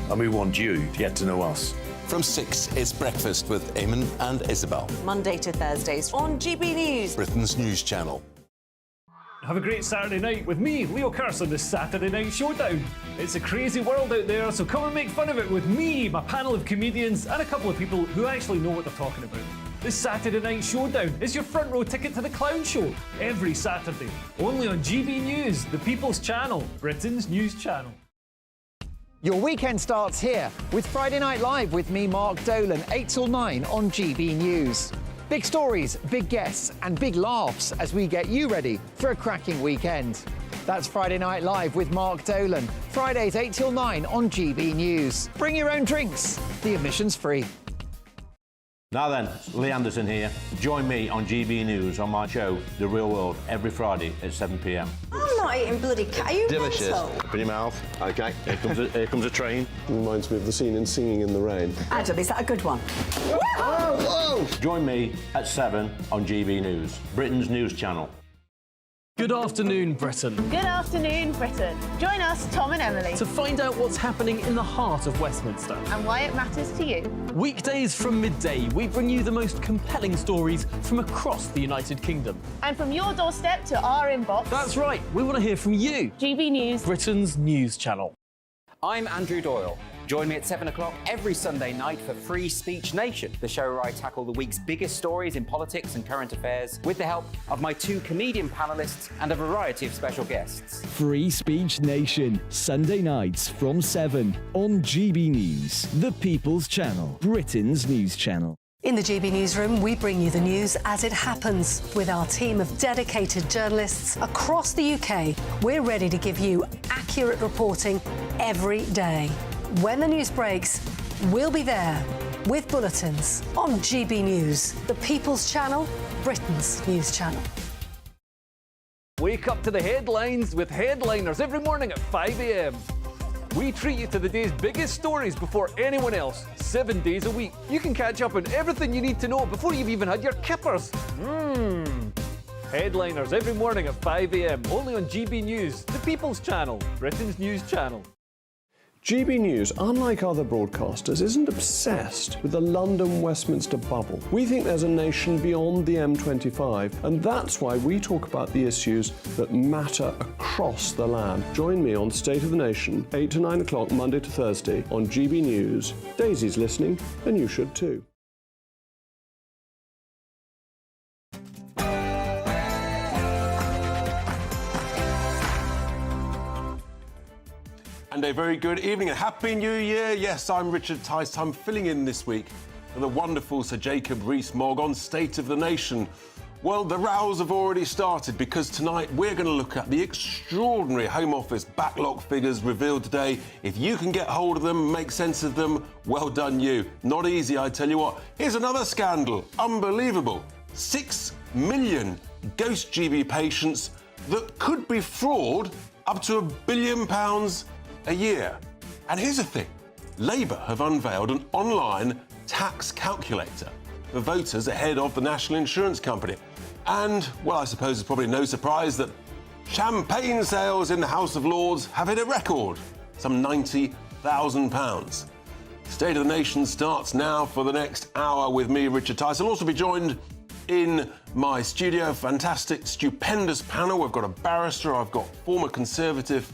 and we want you to get to know us. From 6, it's Breakfast with Eamon and Isabel. Monday to Thursdays on GB News, Britain's news channel. Have a great Saturday night with me, Leo Curse, on the Saturday Night Showdown. It's a crazy world out there, so come and make fun of it with me, my panel of comedians, and a couple of people who actually know what they're talking about. This Saturday Night Showdown is your front row ticket to the clown show every Saturday, only on GB News, the People's Channel, Britain's news channel. Your weekend starts here with Friday Night Live with me, Mark Dolan, 8 till 9 on GB News. Big stories, big guests and big laughs as we get you ready for a cracking weekend. That's Friday Night Live with Mark Dolan, Fridays 8 till 9 on GB News. Bring your own drinks, the admission's free. Now then, Lee Anderson here. Join me on GB News on my show, The Real World, every Friday at 7 p.m. I'm not eating bloody cat. Are you Delicious. mental? Put in your mouth. OK. Here comes a train. Reminds me of the scene in Singing in the Rain. Adam, is that a good one? Whoa! Join me at 7 on GB News, Britain's news channel. Good afternoon, Britain. Good afternoon, Britain. Join us, Tom and Emily, To find out what's happening in the heart of Westminster. and why it matters to you. Weekdays from midday, we bring you the most compelling stories from across the United Kingdom. And from your doorstep to our inbox, That's right, we want to hear from you, GB News. Britain's news channel. I'm Andrew Doyle. Join me at 7 o'clock every Sunday night for Free Speech Nation, the show where I tackle the week's biggest stories in politics and current affairs with the help of my 2 comedian panellists and a variety of special guests. Free Speech Nation, Sunday nights from 7 on GB News, the People's Channel, Britain's news channel. In the GB Newsroom, we bring you the news as it happens. With our team of dedicated journalists across the UK, we're ready to give you accurate reporting every day. When the news breaks, we'll be there with bulletins on GB News, the People's Channel, Britain's news channel. Wake up to the headlines with Headliners every morning at 5 a.m. We treat you to the day's biggest stories before anyone else, 7 days a week. You can catch up on everything you need to know before you've even had your kippers. Headliners every morning at 5 a.m, only on GB News, the People's Channel, Britain's news channel. GB News, unlike other broadcasters, isn't obsessed with the London-Westminster bubble. We think there's a nation beyond the M25, and that's why we talk about the issues that matter across the land. Join me on State of the Nation, 8 to 9 o'clock, Monday to Thursday, on GB News. Daisy's listening, and you should too. And a very good evening and Happy New Year. Yes, I'm Richard Tice. I'm filling in this week for the wonderful Sir Jacob Rees-Mogg on State of the Nation. Well, the rows have already started because tonight we're going to look at the extraordinary Home Office backlog figures revealed today. If you can get hold of them, make sense of them, well done you. Not easy, I tell you what. Here's another scandal. Unbelievable. 6 million ghost GB patients that could be fraud up to £1 billion a year. And here's the thing. Labour have unveiled an online tax calculator for voters ahead of the National Insurance Company. And, well, I suppose it's probably no surprise that champagne sales in the House of Lords have hit a record, some £90,000. State of the Nation starts now for the next hour with me, Richard Tice. I'll also be joined in my studio, fantastic, stupendous panel. We've got a barrister, I've got former Conservative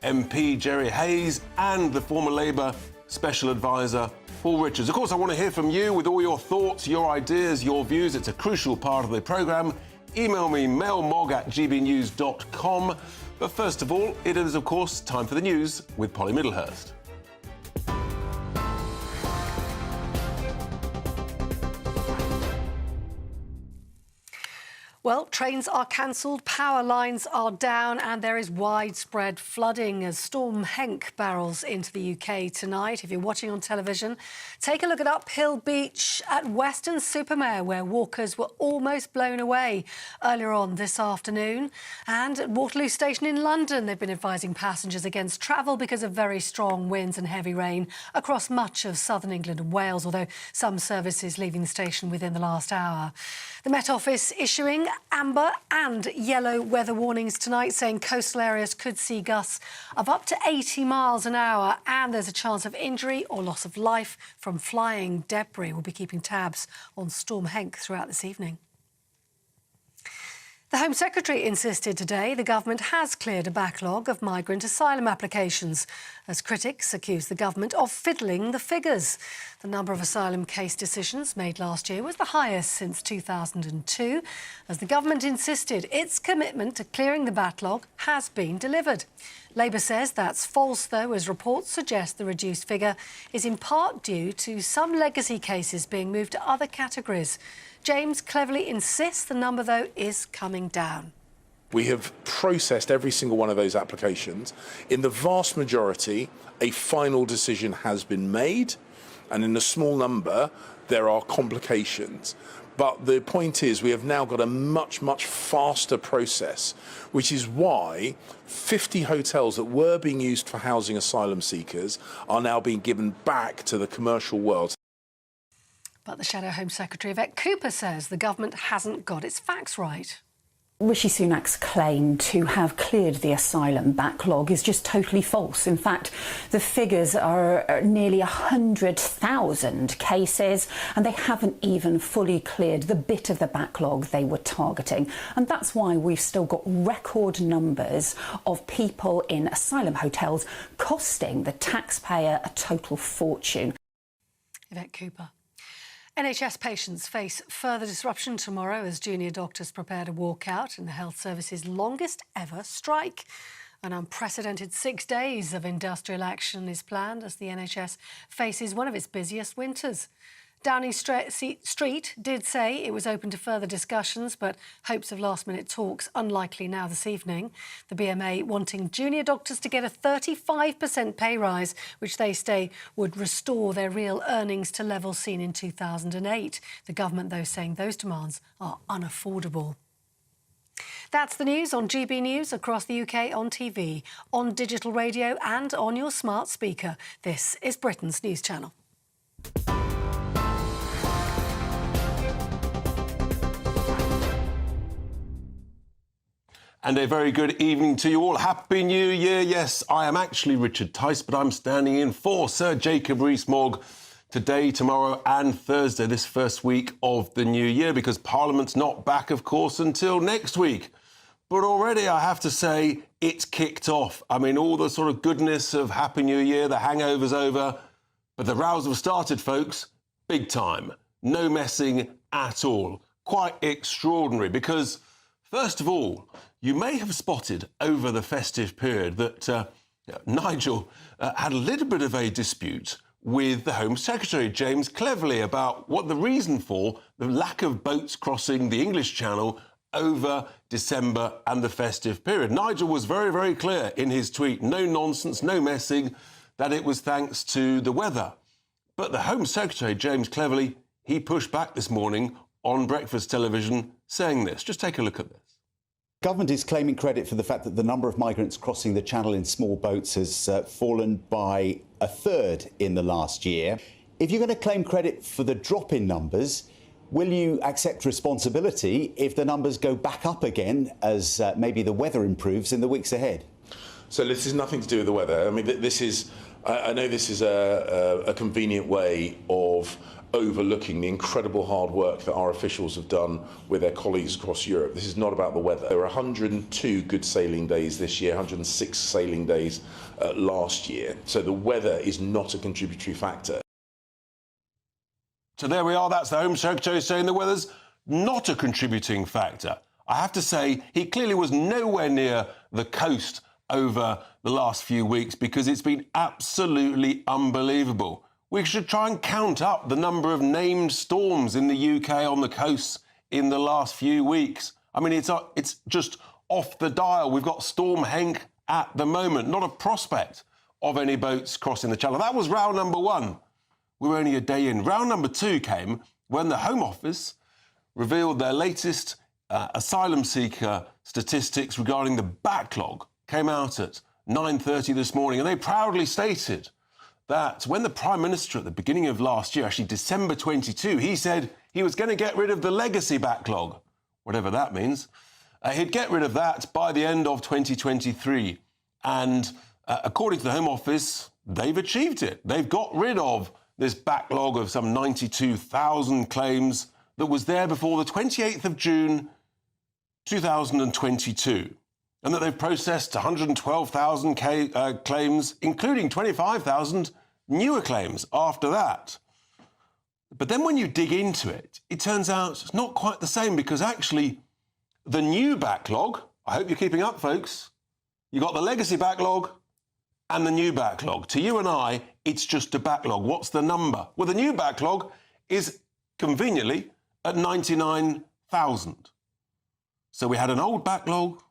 MP Jerry Hayes and the former Labour Special Advisor Paul Richards. Of course, I want to hear from you with all your thoughts, your ideas, your views. It's a crucial part of the programme. Email me, mailmog@gbnews.com. But first of all, it is, of course, time for the news with Polly Middlehurst. Well, trains are cancelled, power lines are down, and there is widespread flooding as Storm Henk barrels into the UK tonight. If you're watching on television, take a look at Uphill Beach at Weston-super-Mare, where walkers were almost blown away earlier on this afternoon. And at Waterloo Station in London, they've been advising passengers against travel because of very strong winds and heavy rain across much of southern England and Wales, although some services leaving the station within the last hour. The Met Office issuing amber and yellow weather warnings tonight, saying coastal areas could see gusts of up to 80 miles an hour, and there's a chance of injury or loss of life from flying debris. We'll be keeping tabs on Storm Henk throughout this evening. The Home Secretary insisted today the government has cleared a backlog of migrant asylum applications, as critics accuse the government of fiddling the figures. The number of asylum case decisions made last year was the highest since 2002, as the government insisted its commitment to clearing the backlog has been delivered. Labour says that's false, though, as reports suggest the reduced figure is in part due to some legacy cases being moved to other categories. James cleverly insists the number, though, is coming down. We have processed every single one of those applications. In the vast majority, a final decision has been made, and in a small number, there are complications. But the point is, we have now got a much, much faster process, which is why 50 hotels that were being used for housing asylum seekers are now being given back to the commercial world. But the Shadow Home Secretary, Yvette Cooper, says the government hasn't got its facts right. Rishi Sunak's claim to have cleared the asylum backlog is just totally false. In fact, the figures are nearly 100,000 cases, and they haven't even fully cleared the bit of the backlog they were targeting. And that's why we've still got record numbers of people in asylum hotels costing the taxpayer a total fortune. Yvette Cooper. NHS patients face further disruption tomorrow as junior doctors prepare to walk out in the health service's longest ever strike. An unprecedented 6 days of industrial action is planned as the NHS faces one of its busiest winters. Downing Street did say it was open to further discussions, but hopes of last-minute talks unlikely now this evening. The BMA wanting junior doctors to get a 35% pay rise, which they say would restore their real earnings to levels seen in 2008. The government, though, saying those demands are unaffordable. That's the news on GB News across the UK on TV, on digital radio and on your smart speaker. This is Britain's News Channel. And a very good evening to you all. Happy New Year. Yes, I am actually Richard Tice, but I'm standing in for Sir Jacob Rees-Mogg today, tomorrow and Thursday, this first week of the new year, because Parliament's not back, of course, until next week. But already, I have to say, it's kicked off. I mean, all the sort of goodness of Happy New Year, the hangover's over, but the rows have started, folks, big time. No messing at all. Quite extraordinary, because, first of all, you may have spotted over the festive period that Nigel had a little bit of a dispute with the Home Secretary, James Cleverly, about what the reason for the lack of boats crossing the English Channel over December and the festive period. Nigel was very, very clear in his tweet, no nonsense, no messing, that it was thanks to the weather. But the Home Secretary, James Cleverly, he pushed back this morning on breakfast television saying this. Just take a look at this. Government is claiming credit for the fact that the number of migrants crossing the Channel in small boats has fallen by a third in the last year. If you're going to claim credit for the drop in numbers, will you accept responsibility if the numbers go back up again as maybe the weather improves in the weeks ahead? So this is nothing to do with the weather. I mean, this is, I know this is a convenient way of overlooking the incredible hard work that our officials have done with their colleagues across Europe. This is not about the weather. There were 102 good sailing days this year, 106 sailing days last year. So the weather is not a contributory factor. So there we are. That's the Home Secretary saying the weather's not a contributing factor. I have to say, he clearly was nowhere near the coast over the last few weeks because it's been absolutely unbelievable. We should try and count up the number of named storms in the UK on the coasts in the last few weeks. I mean, it's just off the dial. We've got Storm Henk at the moment, not a prospect of any boats crossing the Channel. That was round number one. We were only a day in. Round number two came when the Home Office revealed their latest asylum seeker statistics regarding the backlog. Came out at 9:30 this morning, and they proudly stated that when the Prime Minister at the beginning of last year, actually December 22, he said he was going to get rid of the legacy backlog. whatever that means. He'd get rid of that by the end of 2023. And according to the Home Office, they've achieved it. They've got rid of this backlog of some 92,000 claims that was there before the 28th of June 2022. And that they've processed 112,000 claims, including 25,000 newer claims after that. But then when you dig into it, it turns out it's not quite the same, because actually the new backlog, I hope you're keeping up, folks, you got the legacy backlog and the new backlog. To you and I, it's just a backlog. What's the number? Well, the new backlog is conveniently at 99,000. So we had an old backlog.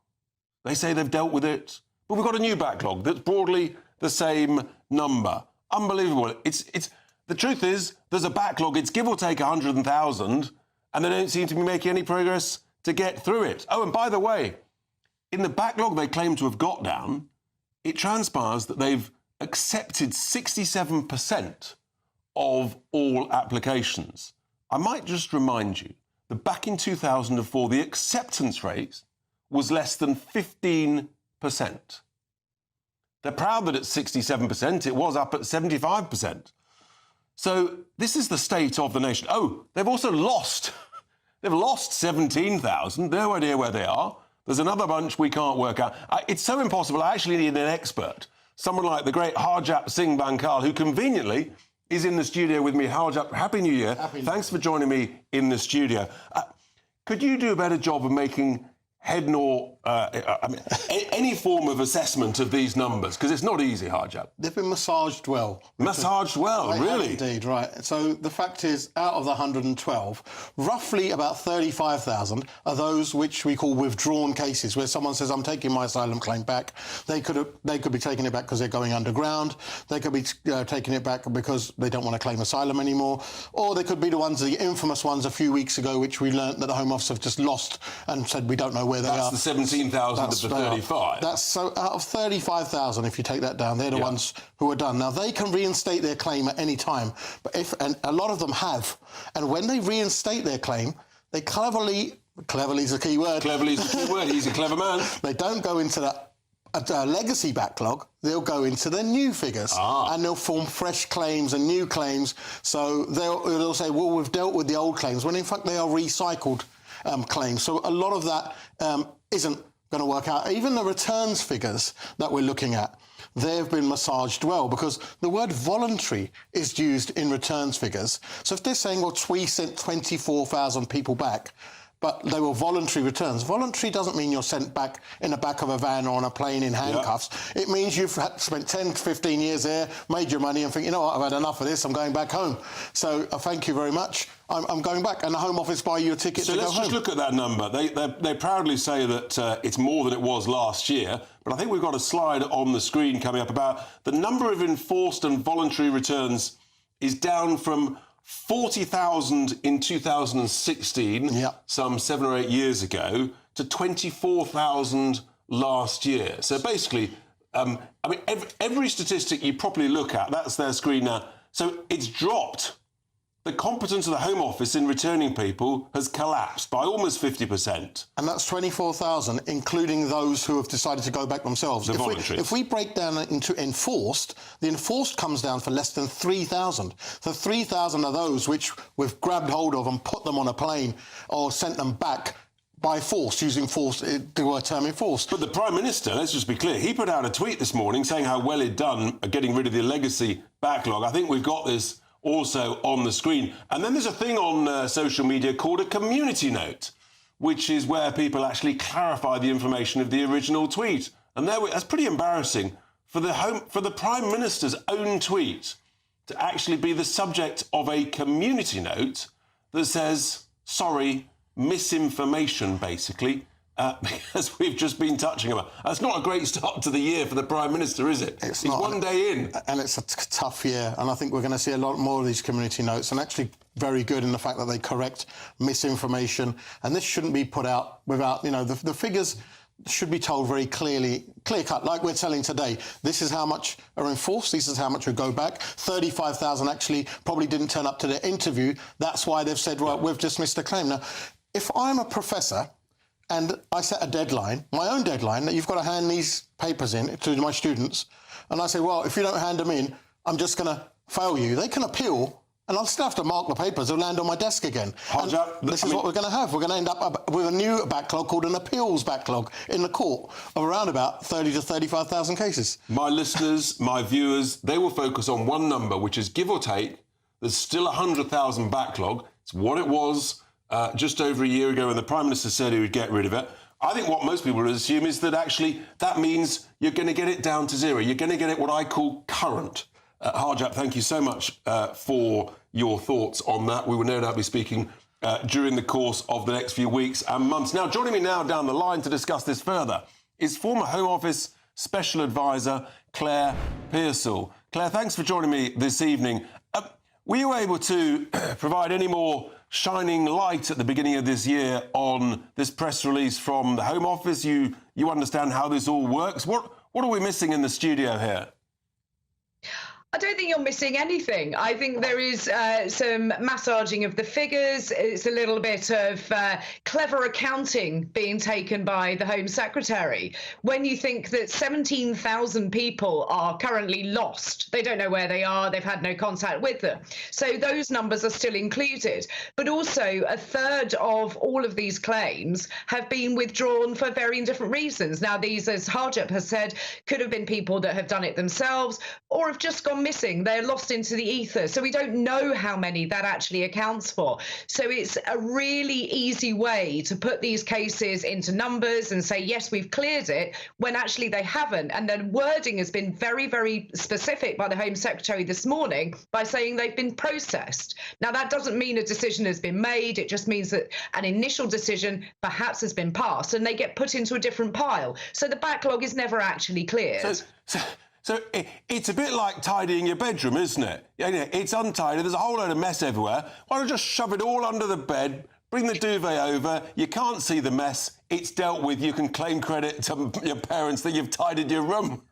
They say they've dealt with it, but we've got a new backlog that's broadly the same number. Unbelievable. It's the truth is, there's a backlog. It's give or take 100,000, and they don't seem to be making any progress to get through it. Oh, and by the way, in the backlog they claim to have got down, it transpires that they've accepted 67% of all applications. I might just remind you that back in 2004, the acceptance rate was less than 15%. They're proud that it's 67%. It was up at 75%. So this is the state of the nation. Oh, they've also lost. They've lost 17,000. No idea where they are. There's another bunch we can't work out. It's so impossible. I actually need an expert. Someone like the great Harjap Singh Bankal, who conveniently is in the studio with me. Harjap, Happy New Year. Thanks for joining me in the studio. Could you do a better job of making head nor any form of assessment of these numbers? Because it's not easy, Harjap. They've been massaged well. Massaged well, really? Indeed, right. So the fact is, out of the 112, roughly about 35,000 are those which we call withdrawn cases, where someone says, I'm taking my asylum claim back. They could be taking it back because they're going underground. They could be taking it back because they don't want to claim asylum anymore. Or they could be the infamous ones a few weeks ago, which we learnt that the Home Office have just lost and said we don't know where they are. That's the 17,000 of the 35. That's so out of 35,000, if you take that down, they're the ones who are done. Now, they can reinstate their claim at any time, and a lot of them have. And when they reinstate their claim, they cleverly is the key word. Cleverly is the key word. He's a clever man. They don't go into that legacy backlog. They'll go into the new figures, and they'll form fresh claims and new claims. So they'll say, well, we've dealt with the old claims, when in fact they are recycled claims. So a lot of that isn't going to work out. Even the returns figures that we're looking at, they've been massaged well, because the word voluntary is used in returns figures. So if they're saying, well, we sent 24,000 people back, but they were voluntary returns. Voluntary doesn't mean you're sent back in the back of a van or on a plane in handcuffs. It means you've spent 10 to 15 years there, made your money and think, you know what, I've had enough of this, I'm going back home. So thank you very much, I'm going back. And the Home Office buy you a ticket to go home. So let's just look at that number. They proudly say that it's more than it was last year, but I think we've got a slide on the screen coming up about the number of enforced and voluntary returns is down from 40,000 in 2016, some 7 or 8 years ago, to 24,000 last year. So basically, every statistic you properly look at, that's their screen now. So it's dropped. The competence of the Home Office in returning people has collapsed by almost 50%. And that's 24,000, including those who have decided to go back themselves. If we break down into enforced, the enforced comes down for less than 3,000. So 3,000 are those which we've grabbed hold of and put them on a plane or sent them back by force, using force, the word term enforced. But the Prime Minister, let's just be clear, he put out a tweet this morning saying how well he'd done at getting rid of the legacy backlog. I think we've got this also on the screen. And then there's a thing on social media called a community note, which is where people actually clarify the information of the original tweet. And that's pretty embarrassing for the Prime Minister's own tweet to actually be the subject of a community note that says, sorry, misinformation, basically, because we've just been touching about. That's not a great start to the year for the Prime Minister, is it? He's not. One day in. And it's a tough year, and I think we're going to see a lot more of these community notes, and actually very good in the fact that they correct misinformation. And this shouldn't be put out without, the figures should be told very clear-cut, like we're telling today. This is how much are enforced, this is how much will go back. 35,000 actually probably didn't turn up to their interview. That's why they've said, right, we've dismissed the claim. Now, if I'm a professor and I set a deadline, my own deadline, that you've got to hand these papers in to my students, and I say, well, if you don't hand them in, I'm just going to fail you. They can appeal, and I'll still have to mark the papers. They'll land on my desk again. This is what we're going to have. We're going to end up with a new backlog called an appeals backlog in the court of around about 30 to 35,000 cases. My listeners, my viewers, they will focus on one number, which is, give or take, there's still 100,000 backlog. It's what it was just over a year ago when the Prime Minister said he would get rid of it. I think what most people would assume is that actually that means you're going to get it down to zero. You're going to get it what I call current. Harjap, thank you so much for your thoughts on that. We will no doubt be speaking during the course of the next few weeks and months. Now, joining me now down the line to discuss this further is former Home Office Special Advisor Claire Pearsall. Claire, thanks for joining me this evening. Were you able to provide any more shining light at the beginning of this year on this press release from the Home Office? You understand how this all works. What are we missing in the studio here? I don't think you're missing anything. I think there is some massaging of the figures. It's a little bit of clever accounting being taken by the Home Secretary. When you think that 17,000 people are currently lost, they don't know where they are, they've had no contact with them. So those numbers are still included. But also a third of all of these claims have been withdrawn for varying different reasons. Now, these, as Harjap has said, could have been people that have done it themselves or have just gone missing. They're lost into the ether. So we don't know how many that actually accounts for. So it's a really easy way to put these cases into numbers and say, yes, we've cleared it, when actually they haven't. And the wording has been very, very specific by the Home Secretary this morning by saying they've been processed. Now, that doesn't mean a decision has been made. It just means that an initial decision perhaps has been passed and they get put into a different pile. So the backlog is never actually cleared. So it's a bit like tidying your bedroom, isn't it? It's untidy, there's a whole load of mess everywhere. Why don't you just shove it all under the bed, bring the duvet over, you can't see the mess, it's dealt with, you can claim credit to your parents that you've tidied your room.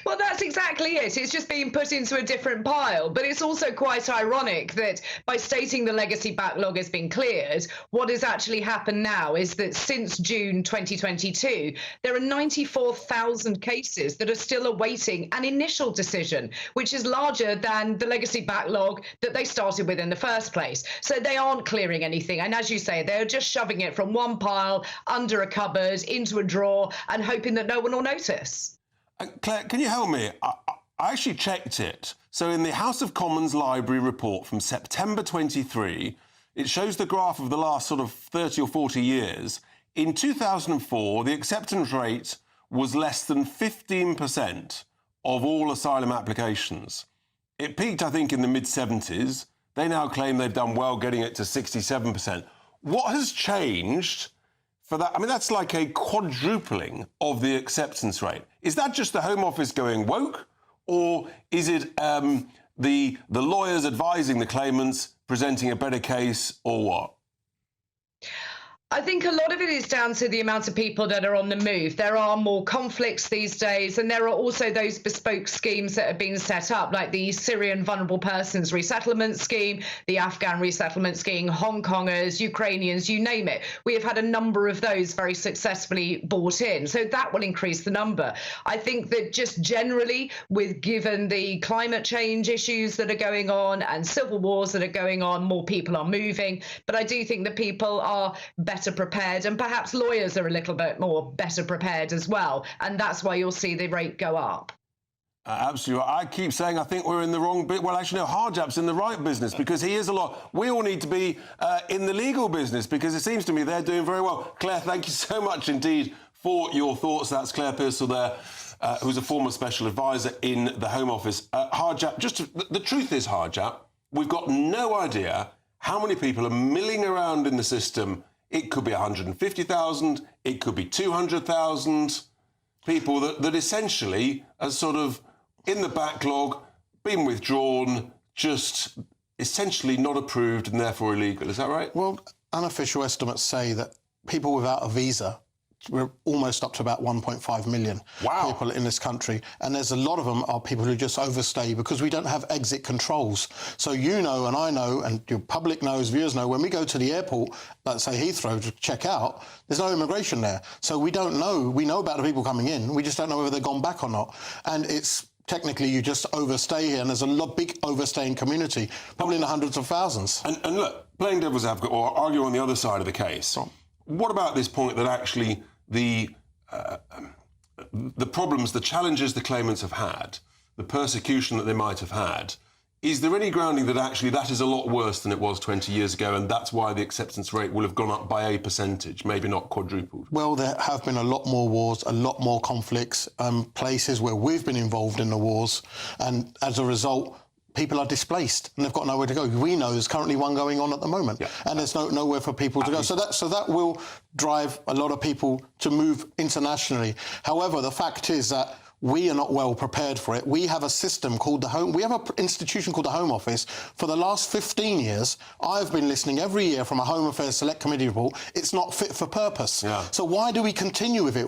Well, that's exactly it. It's just being put into a different pile. But it's also quite ironic that by stating the legacy backlog has been cleared, what has actually happened now is that since June 2022, there are 94,000 cases that are still awaiting an initial decision, which is larger than the legacy backlog that they started with in the first place. So they aren't clearing anything. And as you say, they're just shoving it from one pile under a cupboard into a drawer and hoping that no one will notice. Claire, can you help me? I actually checked it. So in the House of Commons Library report from September 23, it shows the graph of the last sort of 30 or 40 years. In 2004, the acceptance rate was less than 15% of all asylum applications. It peaked, I think, in the mid-70s. They now claim they've done well getting it to 67%. What has changed for that? I mean, that's like a quadrupling of the acceptance rate. Is that just the Home Office going woke, or is it the lawyers advising the claimants presenting a better case, or what? I think a lot of it is down to the amount of people that are on the move. There are more conflicts these days, and there are also those bespoke schemes that have been set up, like the Syrian Vulnerable Persons Resettlement Scheme, the Afghan Resettlement Scheme, Hong Kongers, Ukrainians, you name it. We have had a number of those very successfully brought in, so that will increase the number. I think that just generally, given the climate change issues that are going on and civil wars that are going on, more people are moving. But I do think that people are better prepared, and perhaps lawyers are a little bit more better prepared as well, and that's why you'll see the rate go up. Absolutely. I keep saying I think we're in the wrong bit. Well, actually, no, Harjap's in the right business because he is a lot. We all need to be in the legal business because it seems to me they're doing very well. Claire, thank you so much indeed for your thoughts. That's Claire Pearsall there, who's a former special advisor in the Home Office. Harjap, the truth is, Harjap, we've got no idea how many people are milling around in the system. It could be 150,000, it could be 200,000 people that essentially are sort of in the backlog, been withdrawn, just essentially not approved and therefore illegal. Is that right? Well, unofficial estimates say that people without a visa we're almost up to about 1.5 million people in this country, and there's a lot of them are people who just overstay because we don't have exit controls. So you know, and I know, and your public knows, viewers know, when we go to the airport, let's say Heathrow, to check out, there's no immigration there. So we don't know. We know about the people coming in. We just don't know whether they've gone back or not. And it's technically you just overstay here, and there's a big overstaying community, probably in the hundreds of thousands. And look, playing devil's advocate, or argue on the other side of the case, what about this point that actually the problems, the challenges the claimants have had, the persecution that they might have had, is there any grounding that actually that is a lot worse than it was 20 years ago, and that's why the acceptance rate will have gone up by a percentage, maybe not quadrupled? Well, there have been a lot more wars, a lot more conflicts, places where we've been involved in the wars, and as a result, people are displaced and they've got nowhere to go. We know there's currently one going on at the moment, and there's nowhere for people to go. So that will drive a lot of people to move internationally. However, the fact is that we are not well prepared for it. We have a system called the Home... We have an institution called the Home Office. For the last 15 years, I've been listening every year from a Home Affairs Select Committee report. It's not fit for purpose. So why do we continue with it?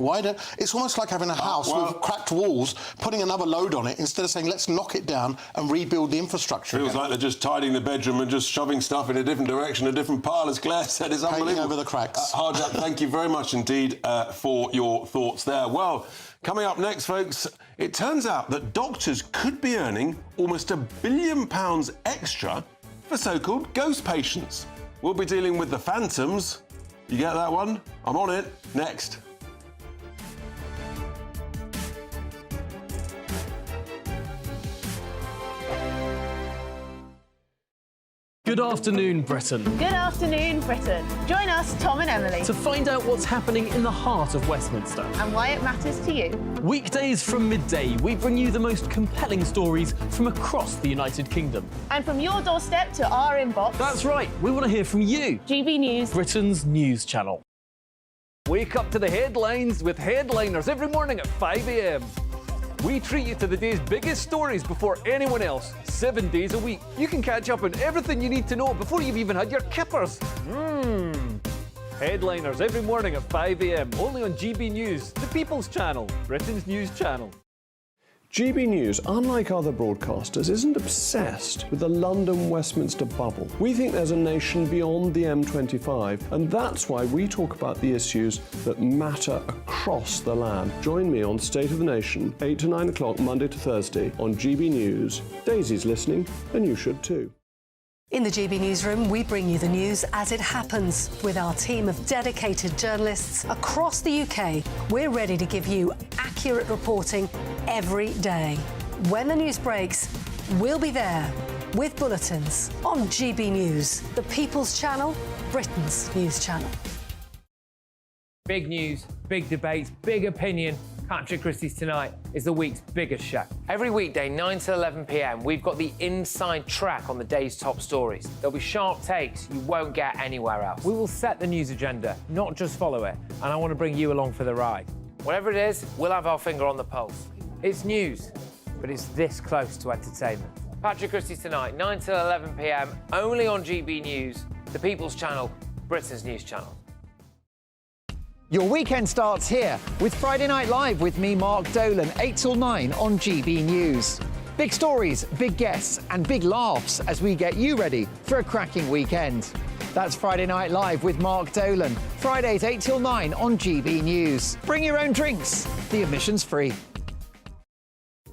It's almost like having a house with cracked walls, putting another load on it, instead of saying, let's knock it down and rebuild the infrastructure. Feels like they're just tidying the bedroom and just shoving stuff in a different direction, a different pile, as Claire said. It's unbelievable. Painting over the cracks. Harjat, thank you very much indeed for your thoughts there. Well, coming up next, folks, it turns out that doctors could be earning almost £1 billion extra for so-called ghost patients. We'll be dealing with the phantoms. You get that one? I'm on it. Next. Good afternoon, Britain. Good afternoon, Britain. Join us, Tom and Emily, To find out what's happening in the heart of Westminster. and why it matters to you. Weekdays from midday, we bring you the most compelling stories from across the United Kingdom. And from your doorstep to our inbox. That's right, we want to hear from you. GB News, Britain's news channel. Wake up to the headlines with Headliners every morning at 5 a.m. We treat you to the day's biggest stories before anyone else, 7 days a week. You can catch up on everything you need to know before you've even had your kippers. Headliners every morning at 5 a.m, only on GB News, the People's Channel, Britain's news channel. GB News, unlike other broadcasters, isn't obsessed with the London-Westminster bubble. We think there's a nation beyond the M25, and that's why we talk about the issues that matter across the land. Join me on State of the Nation, 8 to 9 o'clock, Monday to Thursday, on GB News. Daisy's listening, and you should too. In the GB Newsroom, we bring you the news as it happens. With our team of dedicated journalists across the UK, we're ready to give you accurate reporting every day. When the news breaks, we'll be there with bulletins on GB News, the People's Channel, Britain's news channel. Big news, big debates, big opinion. Patrick Christie's Tonight is the week's biggest show. Every weekday, 9 to 11 p.m, we've got the inside track on the day's top stories. There'll be sharp takes you won't get anywhere else. We will set the news agenda, not just follow it, and I want to bring you along for the ride. Whatever it is, we'll have our finger on the pulse. It's news, but it's this close to entertainment. Patrick Christie's Tonight, 9 to 11 p.m, only on GB News, the People's Channel, Britain's news channel. Your weekend starts here with Friday Night Live with me, Mark Dolan, 8 till 9 on GB News. Big stories, big guests and big laughs as we get you ready for a cracking weekend. That's Friday Night Live with Mark Dolan. Fridays 8 till 9 on GB News. Bring your own drinks. The admission's free.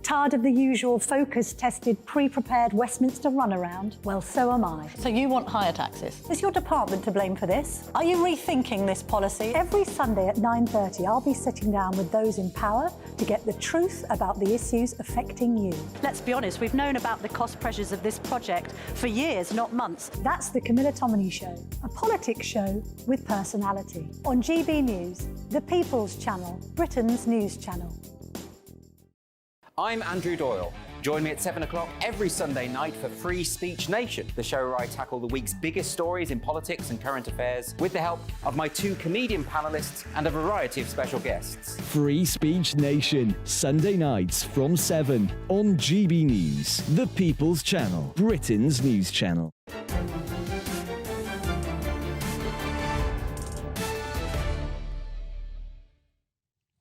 Tired of the usual focus-tested, pre-prepared Westminster runaround? Well, so am I. So you want higher taxes? Is your department to blame for this? Are you rethinking this policy? Every Sunday at 9:30, I'll be sitting down with those in power to get the truth about the issues affecting you. Let's be honest, we've known about the cost pressures of this project for years, not months. That's the Camilla Tominey Show, a politics show with personality. On GB News, the People's Channel, Britain's news channel. I'm Andrew Doyle. Join me at 7 o'clock every Sunday night for Free Speech Nation, the show where I tackle the week's biggest stories in politics and current affairs with the help of my two comedian panellists and a variety of special guests. Free Speech Nation, Sunday nights from 7 on GB News, the People's Channel, Britain's news channel.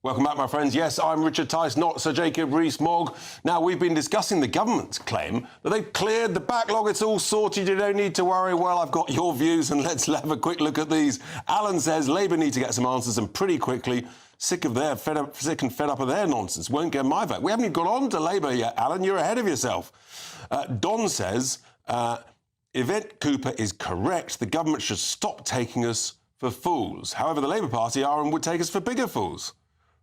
Welcome back, my friends. Yes, I'm Richard Tice, not Sir Jacob Rees-Mogg. Now, we've been discussing the government's claim that they've cleared the backlog, it's all sorted, you don't need to worry. Well, I've got your views, and let's have a quick look at these. Alan says Labour need to get some answers, and pretty quickly. Sick and fed up of their nonsense. Won't get my vote. We haven't even got on to Labour yet, Alan. You're ahead of yourself. Don says, Yvette Cooper is correct. The government should stop taking us for fools. However, the Labour Party are and would take us for bigger fools.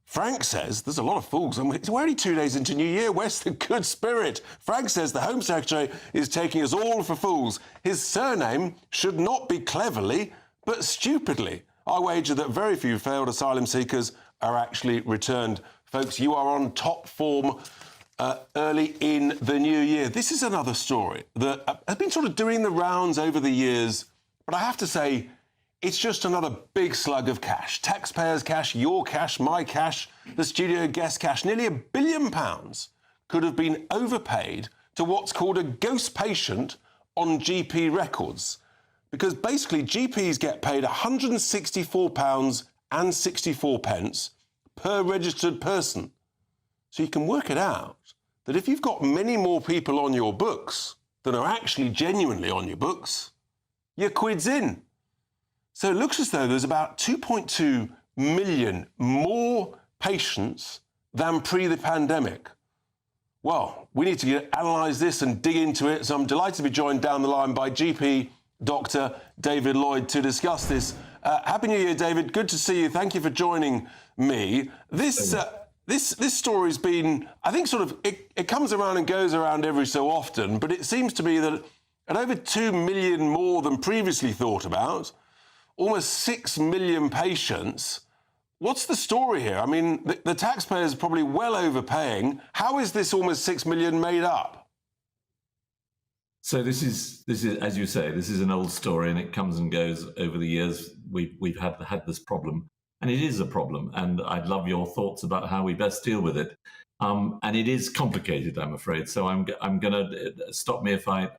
Frank says, there's a lot of fools. We're only 2 days into New Year. Where's the good spirit? Frank says the Home Secretary is taking us all for fools. His surname should not be cleverly, but stupidly. I wager that very few failed asylum seekers are actually returned. Folks, you are on top form early in the new year. This is another story that has been sort of doing the rounds over the years, but I have to say, it's just another big slug of cash. Taxpayers' cash, your cash, my cash, the studio guest cash. Nearly £1 billion could have been overpaid to what's called a ghost patient on GP records. Because basically GPs get paid £164.64 per registered person. So you can work it out that if you've got many more people on your books than are actually genuinely on your books, your quid's in. So it looks as though there's about 2.2 million more patients than pre the pandemic. Well, we need to analyse this and dig into it. So I'm delighted to be joined down the line by GP Dr. David Lloyd to discuss this. Happy New Year, David. Good to see you. Thank you for joining me. This story's been, I think, sort of, it comes around and goes around every so often, but it seems to be that at over 2 million more than previously thought about, almost 6 million patients. What's the story here? I mean, the taxpayers are probably well overpaying. How is this almost 6 million made up? So this is, as you say, this is an old story, and it comes and goes over the years. We've had this problem, and it is a problem. And I'd love your thoughts about how we best deal with it. And it is complicated, I'm afraid. So I'm going to stop me if I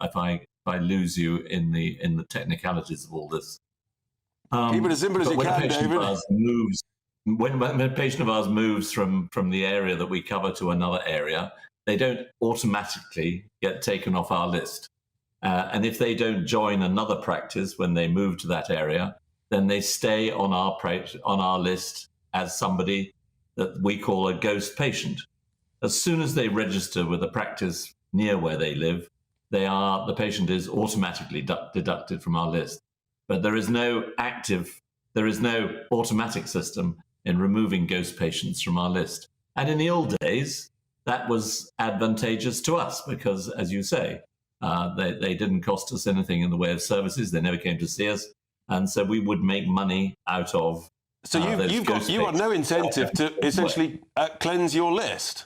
lose you in the technicalities of all this. Keep it as simple as you can, David. When a patient of ours moves from the area that we cover to another area, they don't automatically get taken off our list. And if they don't join another practice when they move to that area, then they stay on our list as somebody that we call a ghost patient. As soon as they register with a practice near where they live, the patient is automatically deducted from our list. But there is no automatic system in removing ghost patients from our list. And in the old days, that was advantageous to us because, as you say, they didn't cost us anything in the way of services. They never came to see us. And so we would make money out of So you got no incentive to essentially cleanse your list.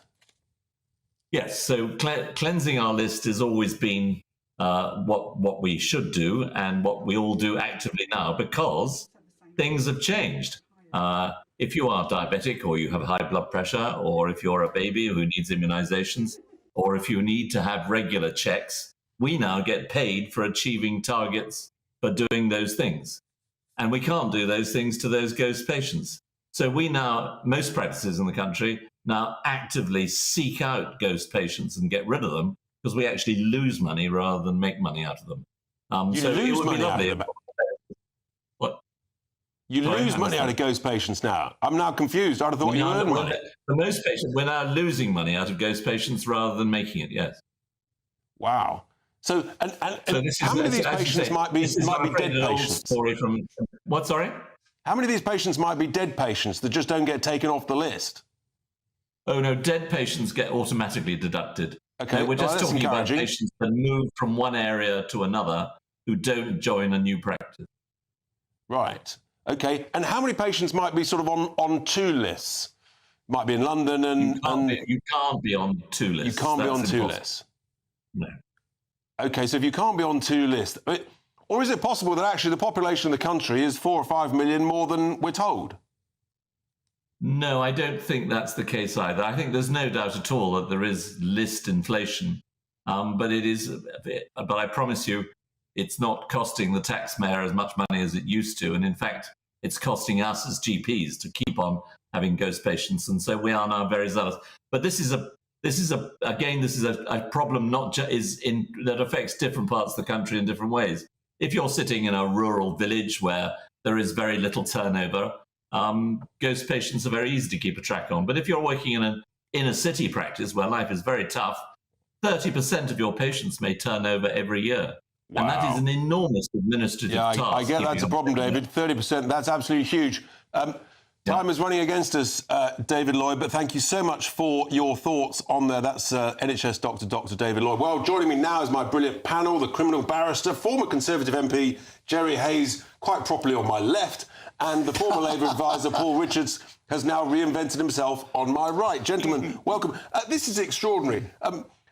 Yes, so cleansing our list has always been what we should do and what we all do actively now because things have changed. If you are diabetic or you have high blood pressure or if you're a baby who needs immunizations or if you need to have regular checks, we now get paid for achieving targets for doing those things. And we can't do those things to those ghost patients. So we now, most practices in the country, now actively seek out ghost patients and get rid of them because we actually lose money rather than make money out of them. You so lose it would money be lovely. out of them. What? You lose money out of ghost patients now. I'm now confused. I'd have thought you earn money. For most patients, we're now losing money out of ghost patients rather than making it, yes. Wow. So, So this how is- many of these as you patients say, might be this is, I'm afraid, dead an old patients? Story from, what, sorry? How many of these patients might be dead patients that just don't get taken off the list? Oh, no, dead patients get automatically deducted. Okay, We're just that's talking about encouraging. patients that move from one area to another who don't join a new practice. Right. Okay. And how many patients might be sort of on two lists? Might be in London and... You can't be on two lists. You can't be on That's two impossible. lists? No. Okay, so if you can't be on two lists... Or is it possible that actually the population of the country is 4 or 5 million more than we're told? No, I don't think that's the case either. I think there's no doubt at all that there is list inflation, but I promise you, it's not costing the taxpayer as much money as it used to, and in fact, it's costing us as GPs to keep on having ghost patients, and so we are now very zealous. But this is a problem that affects different parts of the country in different ways. If you're sitting in a rural village where there is very little turnover, ghost patients are very easy to keep a track on. But if you're working in an inner city practice where life is very tough, 30% of your patients may turn over every year. Wow. And that is an enormous administrative task. I get that's a problem, David. 30%, that's absolutely huge. Time is running against us, David Lloyd, but thank you so much for your thoughts on there. That's NHS Doctor, Dr. David Lloyd. Well, joining me now is my brilliant panel, the criminal barrister, former Conservative MP Jerry Hayes, quite properly on my left, and the former Labour advisor Paul Richards has now reinvented himself on my right. Gentlemen, welcome. This is extraordinary.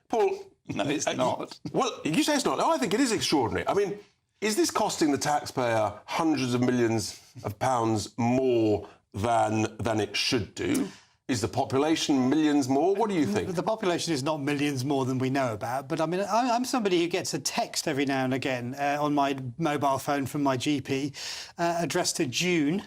Paul... No, it's not. Well, you say it's not. No, I think it is extraordinary. I mean, is this costing the taxpayer hundreds of millions of pounds more than it should do? Is the population millions more? What do you think? The population is not millions more than we know about, but I mean, I'm somebody who gets a text every now and again on my mobile phone from my GP addressed to June.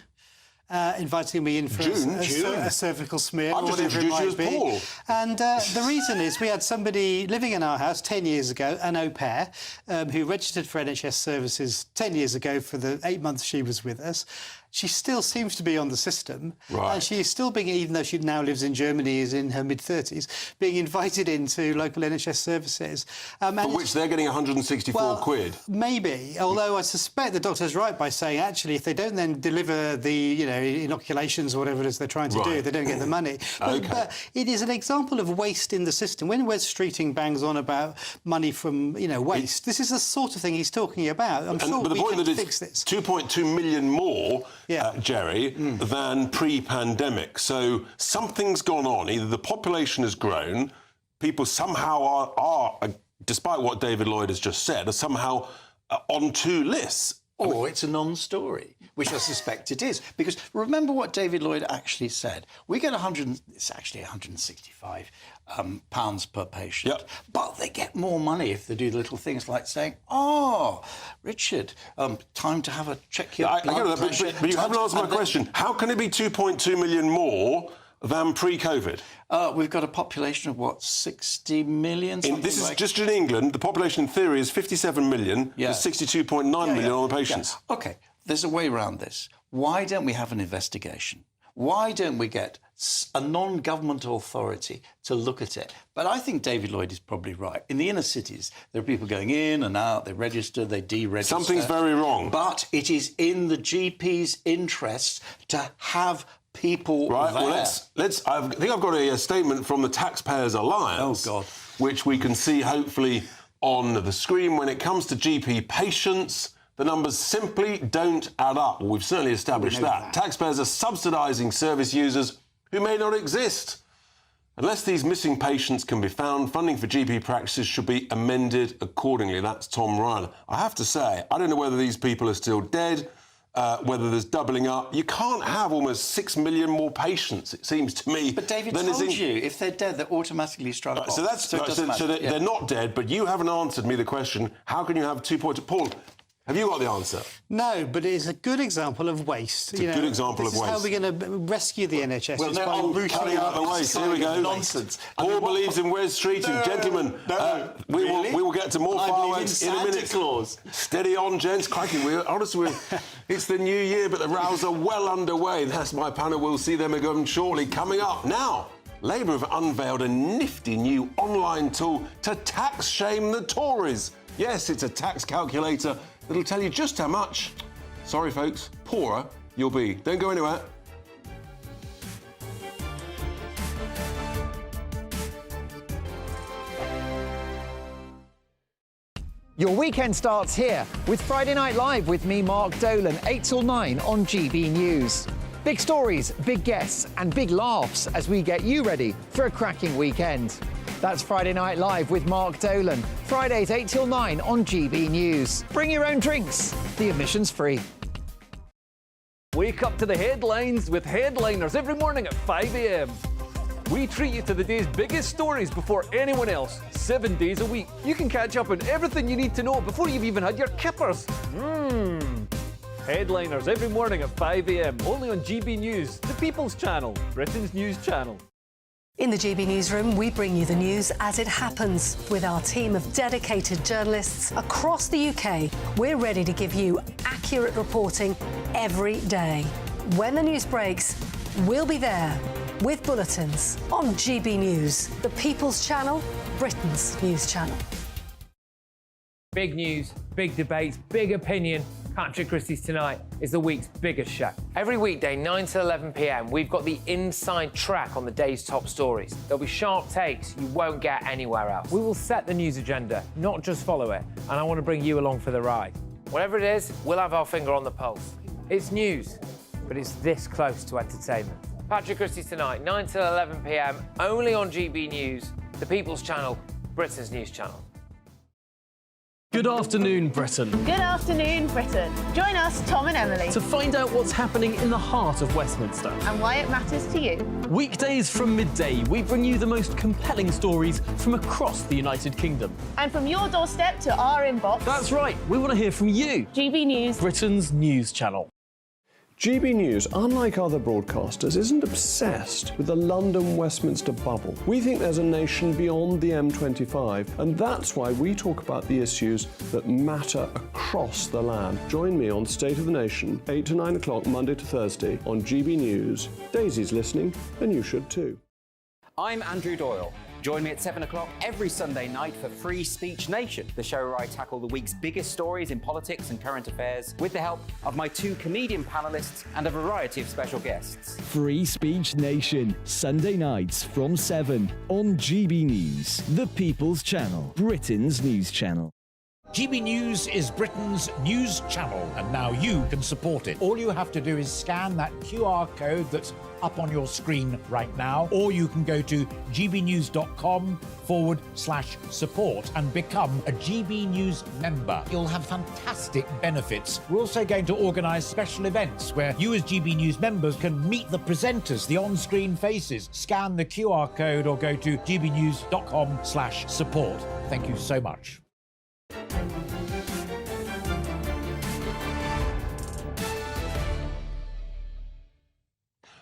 Inviting me in for a cervical smear or whatever it might be. Paul. And the reason is we had somebody living in our house 10 years ago, an au pair, who registered for NHS services 10 years ago for the 8 months she was with us. She still seems to be on the system. Right. And she is still being, even though she now lives in Germany, is in her mid-30s, being invited into local NHS services. For which they're getting 164 quid. Maybe, although I suspect the doctor's right by saying, actually, if they don't then deliver the, inoculations or whatever it is they're trying to do, they don't get the money. But it is an example of waste in the system. When Wes Streeting bangs on about money from, waste, this is the sort of thing he's talking about. I'm sure we can fix this. 2.2 million more, Jerry, than pre-pandemic. So something's gone on. Either the population has grown, people somehow are despite what David Lloyd has just said, are somehow on two lists. Or it's a non-story, which I suspect it is. Because remember what David Lloyd actually said. We get it's actually 165 pounds per patient. Yep. But they get more money if they do little things like saying, Richard, time to have a check your blood pressure. But you haven't answered my question. How can it be 2.2 million more than pre-COVID? We've got a population of, 60 million? This is just in England. The population, in theory, is 57 million. There's 62.9 million on the patients. Yeah. OK, there's a way around this. Why don't we have an investigation? Why don't we get a non-governmental authority to look at it? But I think David Lloyd is probably right. In the inner cities, there are people going in and out, they register, they deregister. Something's very wrong. But it is in the GP's interests to have people right, there. Well, I think I've got a statement from the Taxpayers Alliance. Oh, God. Which we can see, hopefully, on the screen. When it comes to GP patients, the numbers simply don't add up. Well, we've certainly established that. Taxpayers are subsidising service users who may not exist. Unless these missing patients can be found, funding for GP practices should be amended accordingly. That's Tom Ryan. I have to say, I don't know whether these people are still dead, whether there's doubling up. You can't have almost 6 million more patients, it seems to me. But David told you, if they're dead, they're automatically struck off. So they're not dead, but you haven't answered me the question, how can you have 2.2... Paul, have you got the answer? No, but it is a good example of waste. It's a good example of waste. This is how we're going to rescue the NHS. Well, cutting out the waste. Here we go. Nonsense. Paul believes in Wes Streeting. Gentlemen, we will get to more fireworks in a minute. Claus. Steady on, gents. Crikey, honestly, it's the new year, but the rows are well underway. That's my panel. We'll see them again shortly. Coming up now, Labour have unveiled a nifty new online tool to tax shame the Tories. Yes, it's a tax calculator that'll tell you just how much, sorry folks, poorer you'll be. Don't go anywhere. Your weekend starts here with Friday Night Live with me, Mark Dolan, 8 till 9 on GB News. Big stories, big guests and big laughs as we get you ready for a cracking weekend. That's Friday Night Live with Mark Dolan. Fridays 8 till 9 on GB News. Bring your own drinks. The admission's free. Wake up to the headlines with Headliners every morning at 5 a.m. We treat you to the day's biggest stories before anyone else, 7 days a week. You can catch up on everything you need to know before you've even had your kippers. Headliners every morning at 5 a.m. only on GB News, the People's Channel, Britain's news channel. In the GB Newsroom, we bring you the news as it happens. With our team of dedicated journalists across the UK, we're ready to give you accurate reporting every day. When the news breaks, we'll be there with bulletins on GB News, the People's Channel, Britain's news channel. Big news, big debates, big opinion. Patrick Christie's Tonight is the week's biggest show. Every weekday, 9 to 11 p.m, we've got the inside track on the day's top stories. There'll be sharp takes you won't get anywhere else. We will set the news agenda, not just follow it, and I want to bring you along for the ride. Whatever it is, we'll have our finger on the pulse. It's news, but it's this close to entertainment. Patrick Christie's Tonight, 9 to 11 p.m, only on GB News, the People's Channel, Britain's news channel. Good afternoon, Britain. Good afternoon, Britain. Join us, Tom and Emily, To find out what's happening in the heart of Westminster. and why it matters to you. Weekdays from midday, we bring you the most compelling stories from across the United Kingdom. And from your doorstep to our inbox. That's right, we want to hear from you. GB News, Britain's news channel. GB News, unlike other broadcasters, isn't obsessed with the London-Westminster bubble. We think there's a nation beyond the M25, and that's why we talk about the issues that matter across the land. Join me on State of the Nation, 8 to 9 o'clock, Monday to Thursday, on GB News. Daisy's listening, and you should too. I'm Andrew Doyle. Join me at 7 o'clock every Sunday night for Free Speech Nation, the show where I tackle the week's biggest stories in politics and current affairs with the help of my two comedian panellists and a variety of special guests. Free Speech Nation, Sunday nights from 7 on GB News, the People's Channel, Britain's news channel. GB News is Britain's news channel, and now you can support it. All you have to do is scan that QR code that's up on your screen right now, or you can go to gbnews.com/support and become a GB News member. You'll have fantastic benefits. We're also going to organise special events where you as GB News members can meet the presenters, the on-screen faces. Scan the QR code or go to gbnews.com/support. Thank you so much.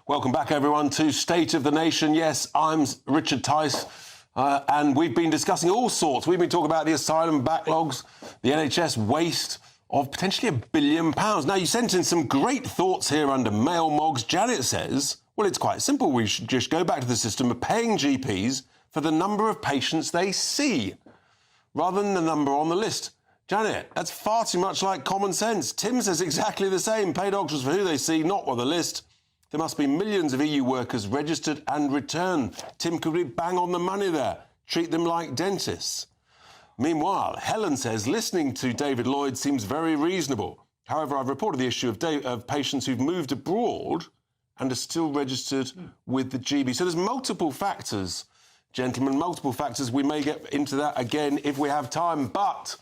Welcome back, everyone, to State of the Nation. Yes, I'm Richard Tice, and we've been discussing all sorts. We've been talking about the asylum backlogs, the NHS waste of potentially £1 billion. Now, you sent in some great thoughts here under Mail Mogs. Janet says, well, it's quite simple. We should just go back to the system of paying GPs for the number of patients they see, rather than the number on the list. Janet, that's far too much like common sense. Tim says exactly the same. Pay doctors for who they see, not on the list. There must be millions of EU workers registered and returned. Tim could be bang on the money there. Treat them like dentists. Meanwhile, Helen says listening to David Lloyd seems very reasonable. However, I've reported the issue of patients who've moved abroad and are still registered with the GB. So there's multiple factors, gentlemen, multiple factors. We may get into that again if we have time. But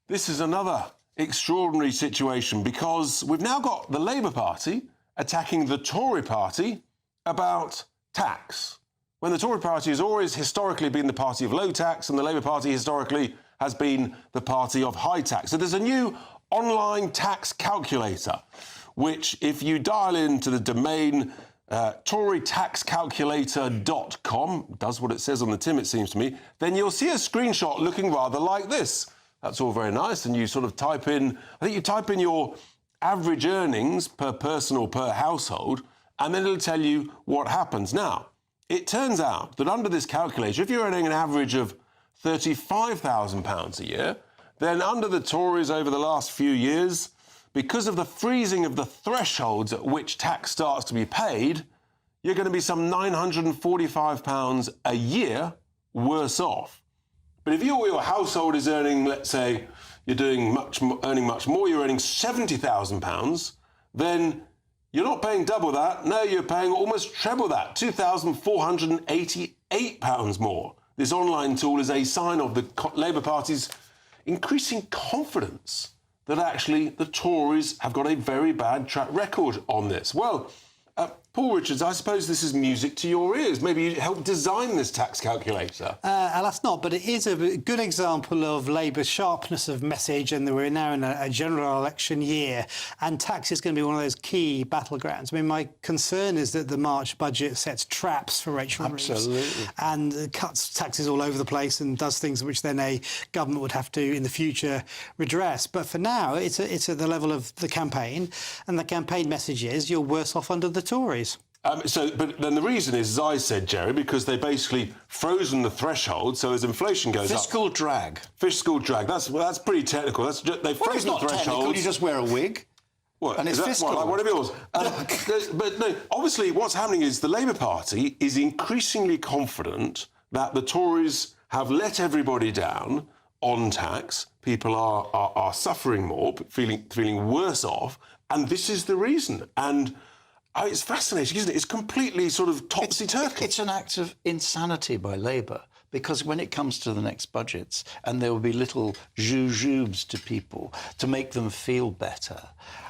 this is another extraordinary situation because we've now got the Labour Party attacking the Tory party about tax, when the Tory party has always historically been the party of low tax and the Labour Party historically has been the party of high tax. So there's a new online tax calculator, which if you dial into the domain torytaxcalculator.com, does what it says on the tin, it seems to me, then you'll see a screenshot looking rather like this. That's all very nice, and you sort of type in, I think you type in your average earnings per person or per household, and then it'll tell you what happens. Now, it turns out that under this calculator, if you're earning an average of £35,000 a year, then under the Tories over the last few years, because of the freezing of the thresholds at which tax starts to be paid, you're going to be some £945 a year worse off. But if your household is earning, let's say, you're earning much more, you're earning £70,000, then you're not paying double that. No, you're paying almost treble that, £2,488 more. This online tool is a sign of the Labour Party's increasing confidence that actually the Tories have got a very bad track record on this. Well, Paul Richards, I suppose this is music to your ears. Maybe you helped design this tax calculator. Alas not, but it is a good example of Labour's sharpness of message, and we're now in a general election year, and tax is going to be one of those key battlegrounds. I mean, my concern is that the March budget sets traps for Rachel Reeves and cuts taxes all over the place and does things which then a government would have to, in the future, redress. But for now, it's at the level of the campaign, and the campaign message is you're worse off under the Tories. But then the reason is, as I said, Jerry, because they basically frozen the threshold. So as inflation goes up, fiscal drag. Fiscal drag. That's pretty technical. That's just, they've frozen the threshold. Technical. You just wear a wig. What? And it's fiscal. Like one of yours. But no, obviously, what's happening is the Labour Party is increasingly confident that the Tories have let everybody down on tax. People are suffering more, feeling worse off, and this is the reason. And it's fascinating, isn't it? It's completely sort of topsy-turvy. It's an act of insanity by Labour, because when it comes to the next budgets, and there will be little jujubes to people to make them feel better,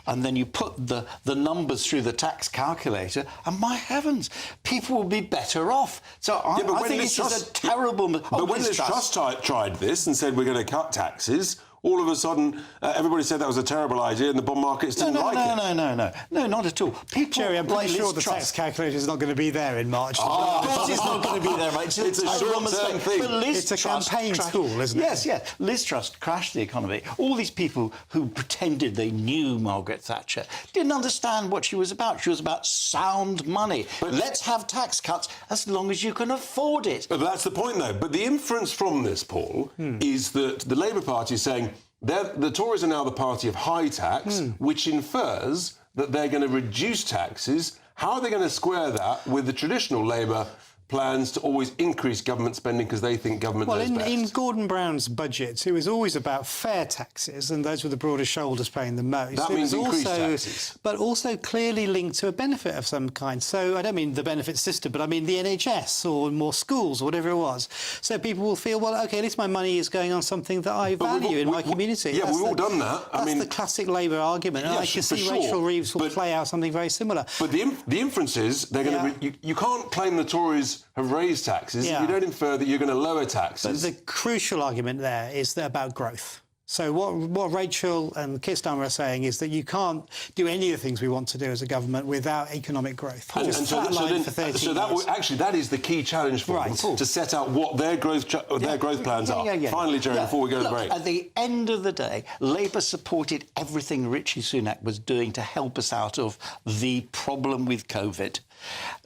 and then you put the numbers through the tax calculator, and my heavens, people will be better off. So I think this is a terrible... But when Liz Truss tried this and said we're going to cut taxes, all of a sudden, everybody said that was a terrible idea, and the bond markets didn't like it. No, not at all. Jerry, I'm pretty sure the tax calculator is not going to be there in March. Of course it's not going to be there, mate. It's a short-term thing. It's a campaign tool, isn't it? Yes. Liz Truss crashed the economy. All these people who pretended they knew Margaret Thatcher didn't understand what she was about. She was about sound money. But let's have tax cuts as long as you can afford it. But that's the point, though. But the inference from this, Paul, is that the Labour Party is saying the Tories are now the party of high tax, which infers that they're going to reduce taxes. How are they going to square that with the traditional Labour plans to always increase government spending because they think government knows best? In Gordon Brown's budget, it was always about fair taxes, and those with the broadest shoulders paying the most. That means increased taxes. But also clearly linked to a benefit of some kind. So I don't mean the benefit system, but I mean the NHS or more schools or whatever it was. So people will feel, well, OK, at least my money is going on something that I value in my community. Yeah, we've all done that. That's the classic Labour argument. And I can see Rachel Reeves will play out something very similar. But the inference is they're going to... You can't claim the Tories have raised taxes. You don't infer that you're going to lower taxes. But the crucial argument there is about growth. So what Rachel and Keir Starmer are saying is that you can't do any of the things we want to do as a government without economic growth. For 30 years. Actually, that is the key challenge for them, to set out what their growth plans are. Finally, Jerry, before we go to break. At the end of the day, Labour supported everything Rishi Sunak was doing to help us out of the problem with COVID.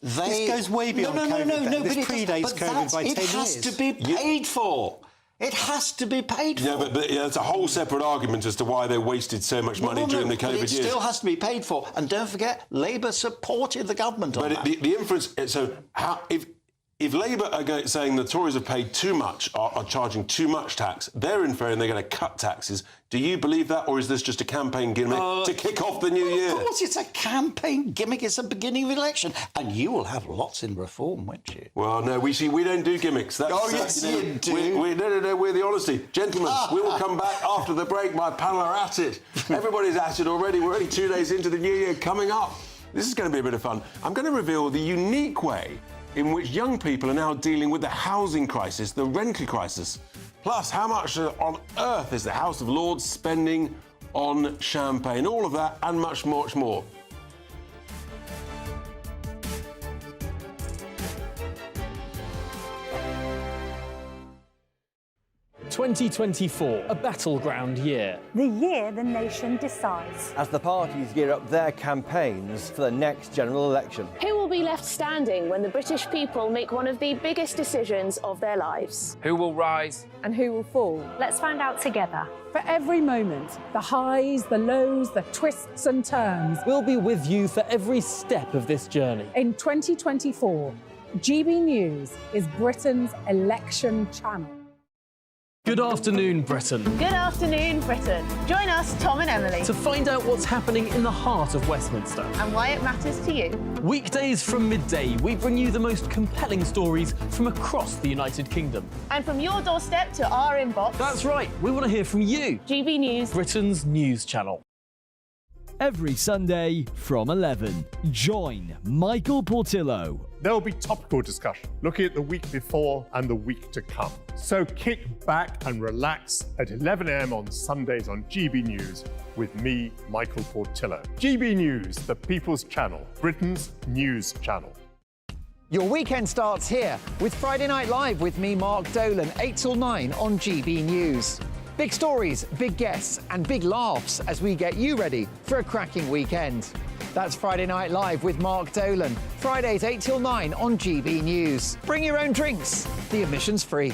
This goes way beyond COVID. This predates COVID by 10 years. It has to be paid for. It has to be paid for. Yeah, but it's a whole separate argument as to why they wasted so much money during the COVID years. It still has to be paid for. And don't forget, Labour supported the government on that. But the inference... So if Labour are saying the Tories have paid too much, are charging too much tax, they're inferring they're going to cut taxes. Do you believe that, or is this just a campaign gimmick to kick off the new year? Of course, it's a campaign gimmick. It's the beginning of the election. And you will have lots in reform, won't you? Well, no, we don't do gimmicks. Yes, you do. No, we're the honesty. Gentlemen, we will come back after the break. My panel are at it. Everybody's at it already. We're only 2 days into the new year. Coming up, this is going to be a bit of fun. I'm going to reveal the unique way in which young people are now dealing with the housing crisis, the rental crisis. Plus, how much on earth is the House of Lords spending on champagne? All of that and much, much more. 2024, a battleground year. The year the nation decides. As the parties gear up their campaigns for the next general election. Who will be left standing when the British people make one of the biggest decisions of their lives? Who will rise? And who will fall? Let's find out together. For every moment, the highs, the lows, the twists and turns. We'll be with you for every step of this journey. In 2024, GB News is Britain's election channel. Good afternoon, Britain. Good afternoon, Britain. Join us, Tom and Emily, to find out what's happening in the heart of Westminster and why it matters to you. Weekdays from midday, we bring you the most compelling stories from across the United Kingdom. And from your doorstep to our inbox. That's right, we want to hear from you. GB News, Britain's news channel. every Sunday from 11. Join Michael Portillo. There will be topical discussion, looking at the week before and the week to come. So kick back and relax at 11 a.m. on Sundays on GB News with me, Michael Portillo. GB News, the People's Channel, Britain's news channel. Your weekend starts here with Friday Night Live with me, Mark Dolan, 8 till 9 on GB News. Big stories, big guests and big laughs as we get you ready for a cracking weekend. That's Friday Night Live with Mark Dolan. Fridays 8 till 9 on GB News. Bring your own drinks. The admission's free.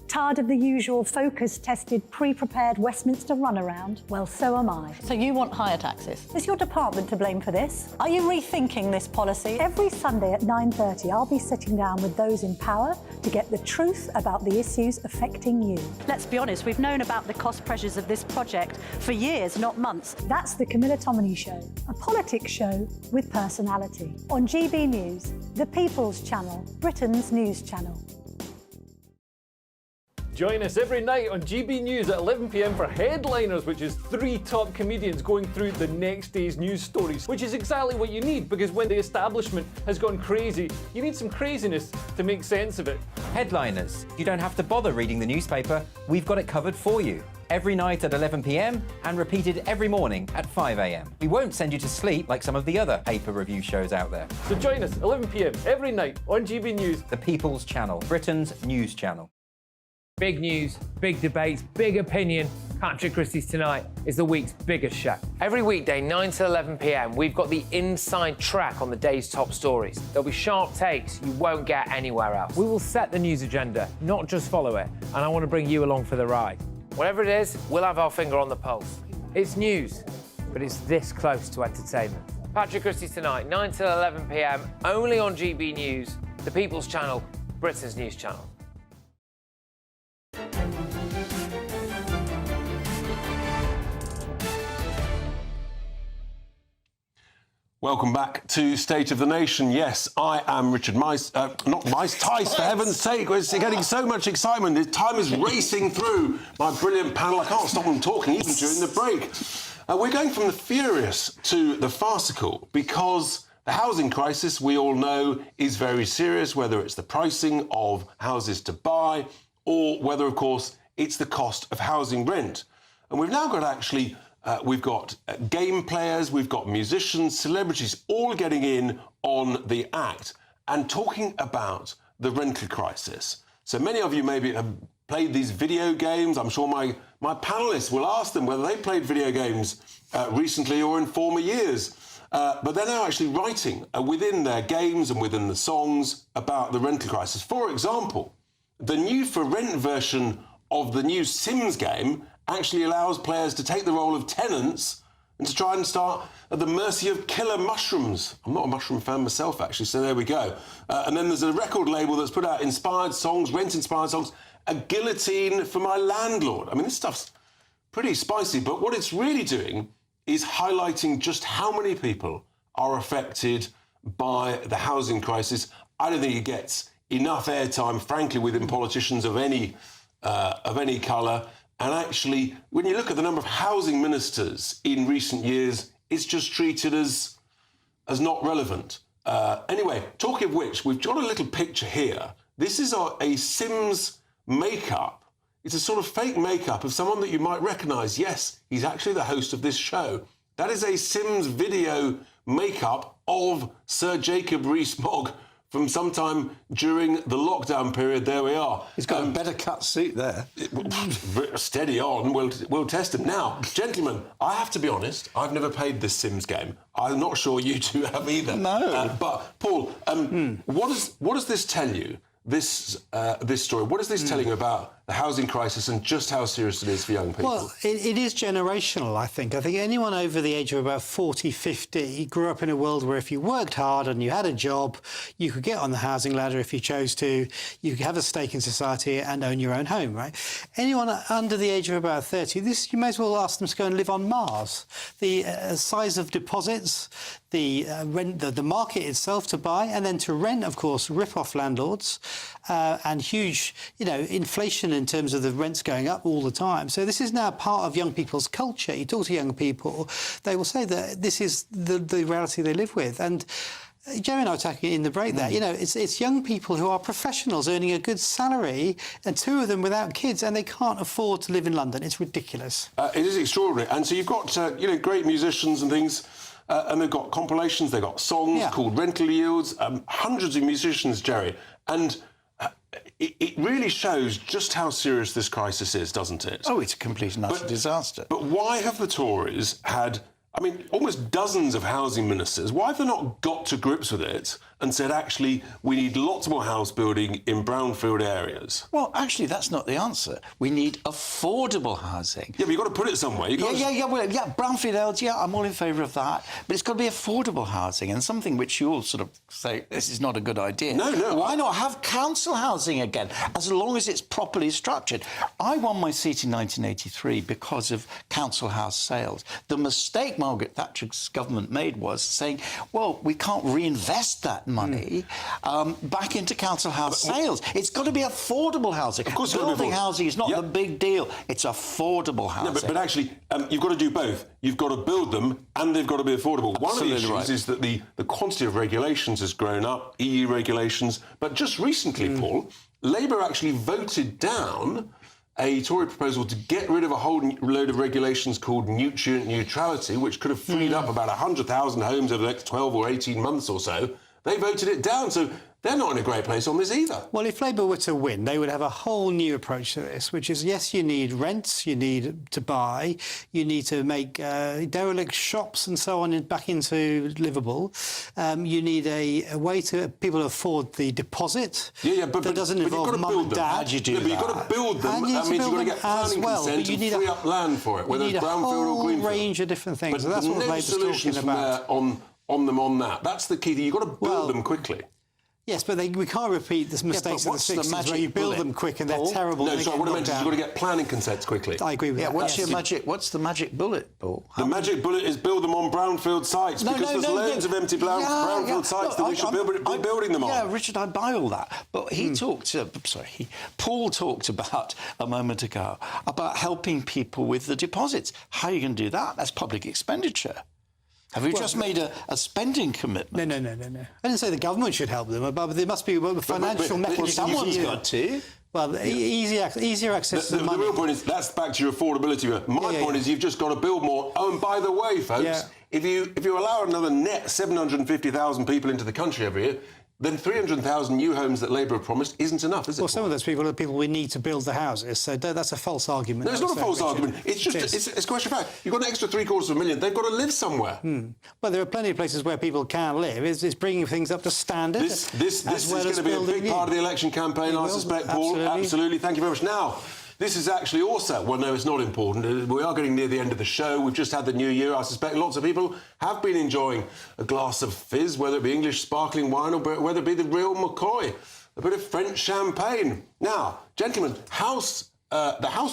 Tired of the usual focus-tested, pre-prepared Westminster runaround? Well, so am I. So you want higher taxes? Is your department to blame for this? Are you rethinking this policy? Every Sunday at 9:30, I'll be sitting down with those in power to get the truth about the issues affecting you. Let's be honest, we've known about the cost pressures of this project for years, not months. That's the Camilla Tominey Show, a politics show with personality. On GB News, the People's Channel, Britain's news channel. Join us every night on GB News at 11 p.m. for Headliners, which is 3 top comedians going through the next day's news stories, which is exactly what you need, because when the establishment has gone crazy, you need some craziness to make sense of it. Headliners. You don't have to bother reading the newspaper. We've got it covered for you. Every night at 11 p.m. and repeated every morning at 5 a.m. We won't send you to sleep like some of the other paper review shows out there. So join us 11 p.m. every night on GB News. The People's Channel, Britain's news channel. Big news, big debates, big opinion. Patrick Christie's Tonight is the week's biggest show. Every weekday, 9 to 11 p.m, we've got the inside track on the day's top stories. There'll be sharp takes you won't get anywhere else. We will set the news agenda, not just follow it, and I want to bring you along for the ride. Whatever it is, we'll have our finger on the pulse. It's news, but it's this close to entertainment. Patrick Christie's Tonight, 9 to 11 p.m, only on GB News, the People's Channel, Britain's news channel. Welcome back to State of the Nation. Yes, I am Richard Tice, for heaven's sake. We're getting so much excitement. The time is racing through my brilliant panel. I can't stop them talking even during the break. We're going from the furious to the farcical because the housing crisis, we all know, is very serious, whether it's the pricing of houses to buy or whether, of course, it's the cost of housing rent. And we've now got actually... we've got game players, we've got musicians, celebrities, all getting in on the act and talking about the rental crisis. So many of you maybe have played these video games. I'm sure my panellists will ask them whether they played video games recently or in former years. But they're now actually writing within their games and within the songs about the rental crisis. For example, the new for rent version of the new Sims game actually allows players to take the role of tenants and to try and start at the mercy of killer mushrooms. I'm not a mushroom fan myself, actually, so there we go. And then there's a record label that's put out inspired songs, rent-inspired songs, a guillotine for my landlord. I mean, this stuff's pretty spicy, but what it's really doing is highlighting just how many people are affected by the housing crisis. I don't think it gets enough airtime, frankly, within politicians of any colour. And actually, when you look at the number of housing ministers in recent years, it's just treated as not relevant. Anyway, talking of which, we've got a little picture here. This is a Sims makeup. It's a sort of fake makeup of someone that you might recognise. Yes, he's actually the host of this show. That is a Sims video makeup of Sir Jacob Rees-Mogg from sometime during the lockdown period. There we are. He's got a better cut suit there. Steady on, we'll test him. Now, gentlemen, I have to be honest, I've never played this Sims game. I'm not sure you two have either. No. But, Paul, what does this tell you, this story? What does this tell you about the housing crisis and just how serious it is for young people? Well, it is generational, I think. I think anyone over the age of about 40, 50 grew up in a world where if you worked hard and you had a job, you could get on the housing ladder if you chose to, you could have a stake in society and own your own home, right? Anyone under the age of about 30, you may as well ask them to go and live on Mars. The size of deposits, the rent, the market itself to buy, and then to rent, of course, rip-off landlords, and huge, inflation in terms of the rents going up all the time. So this is now part of young people's culture. You talk to young people, they will say that this is the reality they live with. And Jerry and I were talking in the break there, it's young people who are professionals earning a good salary, and 2 of them without kids, and they can't afford to live in London. It's ridiculous. It is extraordinary. And so you've got, great musicians and things, and they've got compilations, they've got songs called Rental Yields, hundreds of musicians, Jerry. And it really shows just how serious this crisis is, doesn't it? Oh, it's a complete and utter disaster. But why have the Tories had, almost dozens of housing ministers? Why have they not got to grips with it and said, actually, we need lots more house building in brownfield areas? Well, actually, that's not the answer. We need affordable housing. Yeah, but you've got to put it somewhere. Brownfield areas, I'm all in favour of that. But it's got to be affordable housing, and something which you all sort of say, this is not a good idea. No. Why not have council housing again, as long as it's properly structured? I won my seat in 1983 because of council house sales. The mistake Margaret Thatcher's government made was saying, well, we can't reinvest that money back into council house sales. It's got to be affordable housing. Of course, building housing is not the big deal. It's affordable housing. No, but actually, you've got to do both. You've got to build them, and they've got to be affordable. One of the issues is that the quantity of regulations has grown up, EU regulations. But just recently, Paul, Labour actually voted down a Tory proposal to get rid of a whole load of regulations called nutrient neutrality, which could have freed up about 100,000 homes over the next 12 or 18 months or so. They voted it down, so they're not in a great place on this either. Well, if Labour were to win, they would have a whole new approach to this, which is, yes, you need rents, you need to buy, you need to make derelict shops and so on back into livable. You need a way to people afford the deposit. But that doesn't involve mum and dad. How do you do that? But you've got to build them. That means you've got to get planning consent and free up land for it, whether it's brownfield or greenfield. You need a whole range of different things. But so that's what Labour's talking about. On them on that. That's the key thing. You've got to build them quickly. Yes, but we can't repeat the mistakes of the 60s where you build them quick and they're terrible. No, sorry, what I meant is you've got to get planning consents quickly. I agree with that. What's the magic bullet, Paul? The magic bullet is build them on brownfield sites, because there's loads of empty brownfield sites that we should be building them on. Yeah, Richard, I buy all that. But Paul talked about a moment ago about helping people with the deposits. How are you going to do that? That's public expenditure. Have we just made a spending commitment? No. I didn't say the government should help them, but there must be a financial mechanism. Someone's got to. Well, easier access to the money. The real point is, that's back to your affordability. My point is, you've just got to build more. Oh, and by the way, folks, if you allow another net 750,000 people into the country every year, then 300,000 new homes that Labour have promised isn't enough, is it? Well, some of those people are people we need to build the houses, so that's a false argument. No, it's not a false argument. It's just it's a question of fact. You've got an extra 750,000. They've got to live somewhere. Well, there are plenty of places where people can live. It's bringing things up to standard. This is going to be a big part of the election campaign, I suspect, Paul. Absolutely. Thank you very much. Now, this is actually also, well, no, it's not important. We are getting near the end of the show. We've just had the new year. I suspect lots of people have been enjoying a glass of fizz, whether it be English sparkling wine or whether it be the real McCoy, a bit of French champagne. Now, gentlemen, the House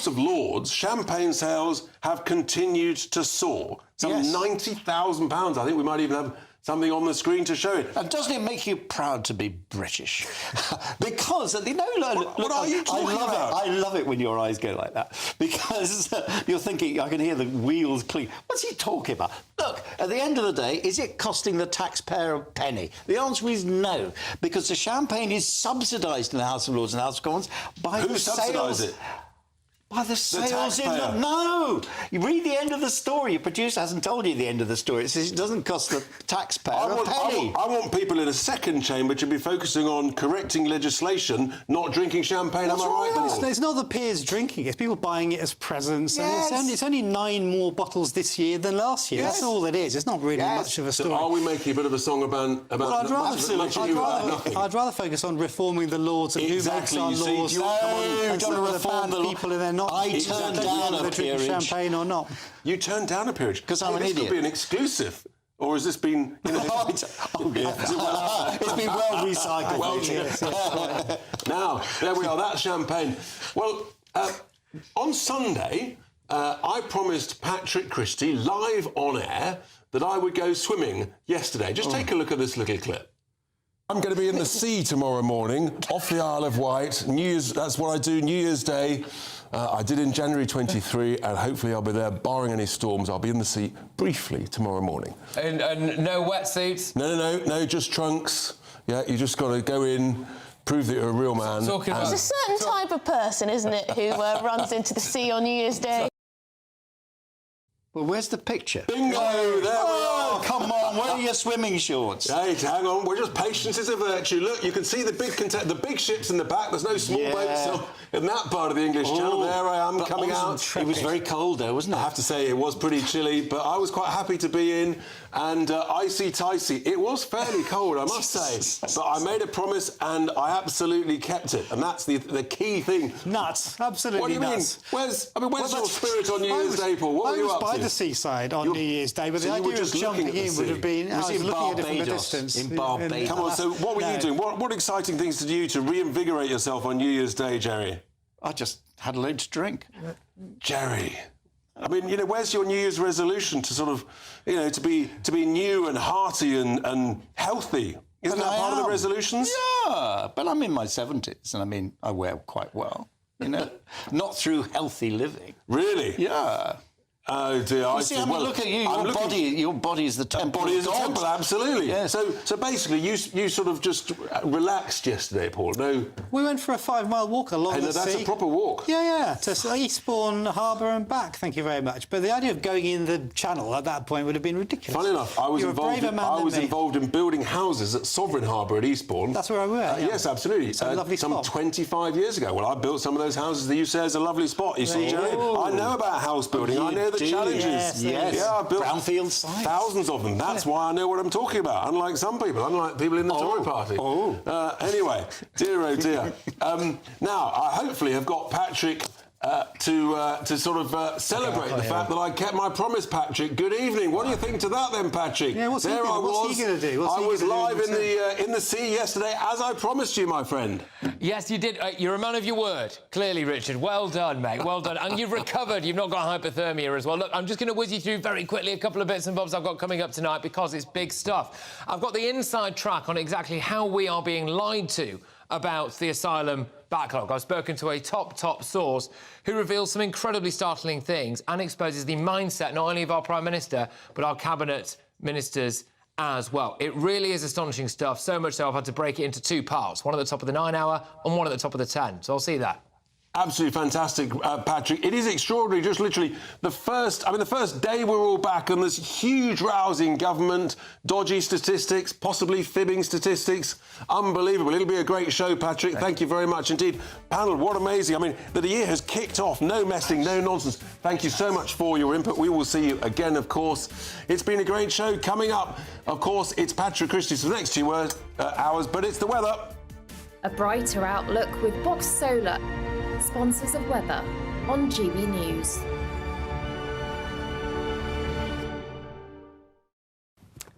of Lords champagne sales have continued to soar. Some £90,000. I think we might even have something on the screen to show it. And doesn't it make you proud to be British? Because, what are you talking about? I love it when your eyes go like that. Because you're thinking, I can hear the wheels clink. What's he talking about? Look, at the end of the day, is it costing the taxpayer a penny? The answer is no. Because the champagne is subsidised in the House of Lords and House of Commons by the sales. Who subsidise it? By the sales No! You read the end of the story. Your producer hasn't told you the end of the story. It says it doesn't cost the taxpayer a penny. I want people in a second chamber to be focusing on correcting legislation, not drinking champagne. Am I right, Paul? It's not the peers drinking it. It's people buying it as presents. And it's only 9 more bottles this year than last year. That's all it is. It's not really much of a story. So are we making a bit of a song about I'd rather focus on reforming the Lords and who makes our laws. Don't reform the people and they're not. I turned down a peerage. Champagne or not? You turned down a peerage because I'm an idiot. This could be an exclusive, or has this been? It's been well recycled. Now there we are. That's champagne. Well, on Sunday, I promised Patrick Christie live on air that I would go swimming yesterday. Just take a look at this little clip. I'm going to be in the sea tomorrow morning, off the Isle of Wight. New Year's, that's what I do, New Year's Day. I did in January 23, and hopefully I'll be there, barring any storms. I'll be in the sea briefly tomorrow morning. And no wetsuits? No, just trunks. Yeah, you just got to go in, prove that you're a real man. There's a certain type of person, isn't it, who runs into the sea on New Year's Day? Well, where's the picture? Bingo! There we are! Come on, where are your swimming shorts? Hey, hang on, we're just patience is a virtue. Look, you can see the big ships in the back. There's no small boats in that part of the English Channel. There I am coming out. It was very cold there, wasn't it? I have to say, it was pretty chilly, but I was quite happy to be in. And icy-ticey. It was fairly cold, I must say. But I made a promise and I absolutely kept it. And that's the key thing. Nuts. Absolutely What do you nuts. mean? Where's your spirit on New Year's Day, Paul? What were you up to? I was by the seaside on New Year's Day, but the idea of jumping in would have been... I was looking at it from a distance. In Barbados. Come on, so what were you doing? What exciting things did you do to reinvigorate yourself on New Year's Day, Jerry? I just had a load to drink. Jerry... I mean, where's your New Year's resolution to sort of, to be new and hearty and healthy? Isn't that part of the resolutions? Yeah, but I'm in my 70s, and I mean, I wear quite well, not through healthy living. Really? Yeah. Oh dear! Look at you. Your body is the temple. Body is a temple, absolutely. Yeah. So basically, you sort of just relaxed yesterday, Paul. No. We went for a 5-mile walk along the sea. That's a proper walk. Yeah, to Eastbourne Harbour and back. Thank you very much. But the idea of going in the channel at that point would have been ridiculous. Funny enough, I was involved in building houses at Sovereign Harbour at Eastbourne. That's where I worked. Yes, absolutely. It's a lovely spot. Some 25 years ago. Well, I built some of those houses that you say is a lovely spot. You see, Jerry, I know about house building. I know the challenges. Yes. Yeah, I built brownfield sites. Thousands of them. That's why I know what I'm talking about. Unlike some people, unlike people in the Tory party. Anyway, dear oh dear. Now, I hopefully have got Patrick to sort of celebrate the fact that I kept my promise, Patrick. Good evening. What do you think to that then, Patrick? Yeah, what's he going to do? I was live in the sea yesterday, as I promised you, my friend. Yes, you did. You're a man of your word. Clearly, Richard. Well done, mate. Well done. And you've recovered. You've not got hypothermia as well. Look, I'm just going to whiz you through very quickly a couple of bits and bobs I've got coming up tonight because it's big stuff. I've got the inside track on exactly how we are being lied to about the asylum backlog. I've spoken to a top source who reveals some incredibly startling things and exposes the mindset not only of our Prime Minister, but our cabinet ministers as well. It really is astonishing stuff, so much so I've had to break it into two parts, one at the top of the 9 hour and one at the top of the 10. So I'll see that. Absolutely fantastic, Patrick. It is extraordinary, just literally the first day we're all back and there's huge rows in government, dodgy statistics, possibly fibbing statistics. Unbelievable. It'll be a great show, Patrick. Thank you very much indeed. Panel, what amazing. I mean, the year has kicked off. No messing, no nonsense. Thank you so much for your input. We will see you again, of course. It's been a great show. Coming up, of course, it's Patrick Christie's for the next 2 hours, but it's the weather. A brighter outlook with Box Solar, sponsors of weather on GB News.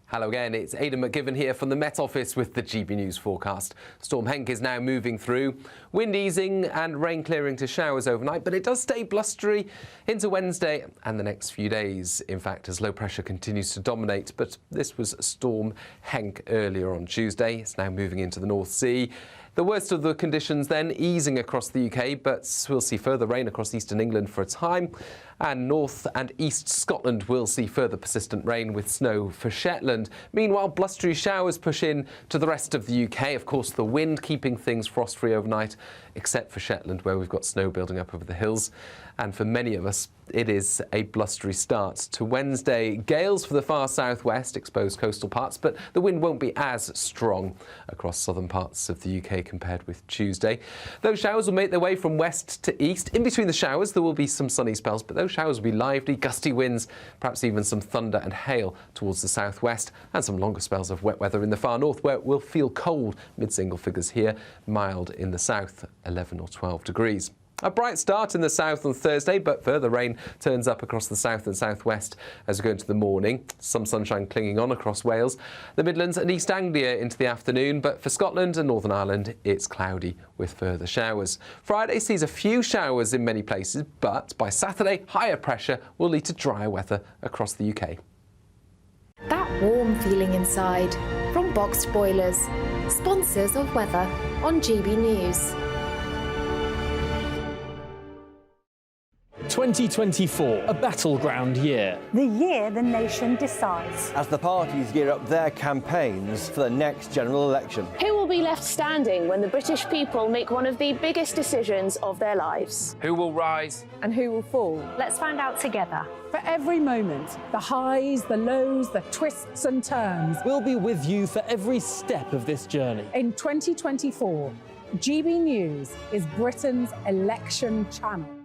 Hello again, it's Aidan McGivern here from the Met Office with the GB News forecast. Storm Henk is now moving through. Wind easing and rain clearing to showers overnight, but it does stay blustery into Wednesday and the next few days. In fact, as low pressure continues to dominate, but this was Storm Henk earlier on Tuesday. It's now moving into the North Sea. The worst of the conditions then easing across the UK, but we'll see further rain across eastern England for a time. And north and east Scotland will see further persistent rain with snow for Shetland. Meanwhile, blustery showers push in to the rest of the UK. Of course, the wind keeping things frost-free overnight, except for Shetland, where we've got snow building up over the hills. And for many of us, it is a blustery start to Wednesday. Gales for the far southwest, exposed coastal parts, but the wind won't be as strong across southern parts of the UK compared with Tuesday. Those showers will make their way from west to east. In between the showers, there will be some sunny spells, but those showers will be lively, gusty winds, perhaps even some thunder and hail towards the southwest, and some longer spells of wet weather in the far north, where it will feel cold, mid-single figures here, mild in the south, 11 or 12 degrees. A bright start in the south on Thursday, but further rain turns up across the south and southwest as we go into the morning. Some sunshine clinging on across Wales, the Midlands and East Anglia into the afternoon, but for Scotland and Northern Ireland, it's cloudy with further showers. Friday sees a few showers in many places, but by Saturday, higher pressure will lead to drier weather across the UK. That warm feeling inside from Boxed Boilers, Sponsors of weather on GB News. 2024, a battleground year. The year the nation decides. As the parties gear up their campaigns for the next general election. Who will be left standing when the British people make one of the biggest decisions of their lives? Who will rise? And who will fall? Let's find out together. For every moment, the highs, the lows, the twists and turns. We'll be with you for every step of this journey. In 2024, GB News is Britain's election channel.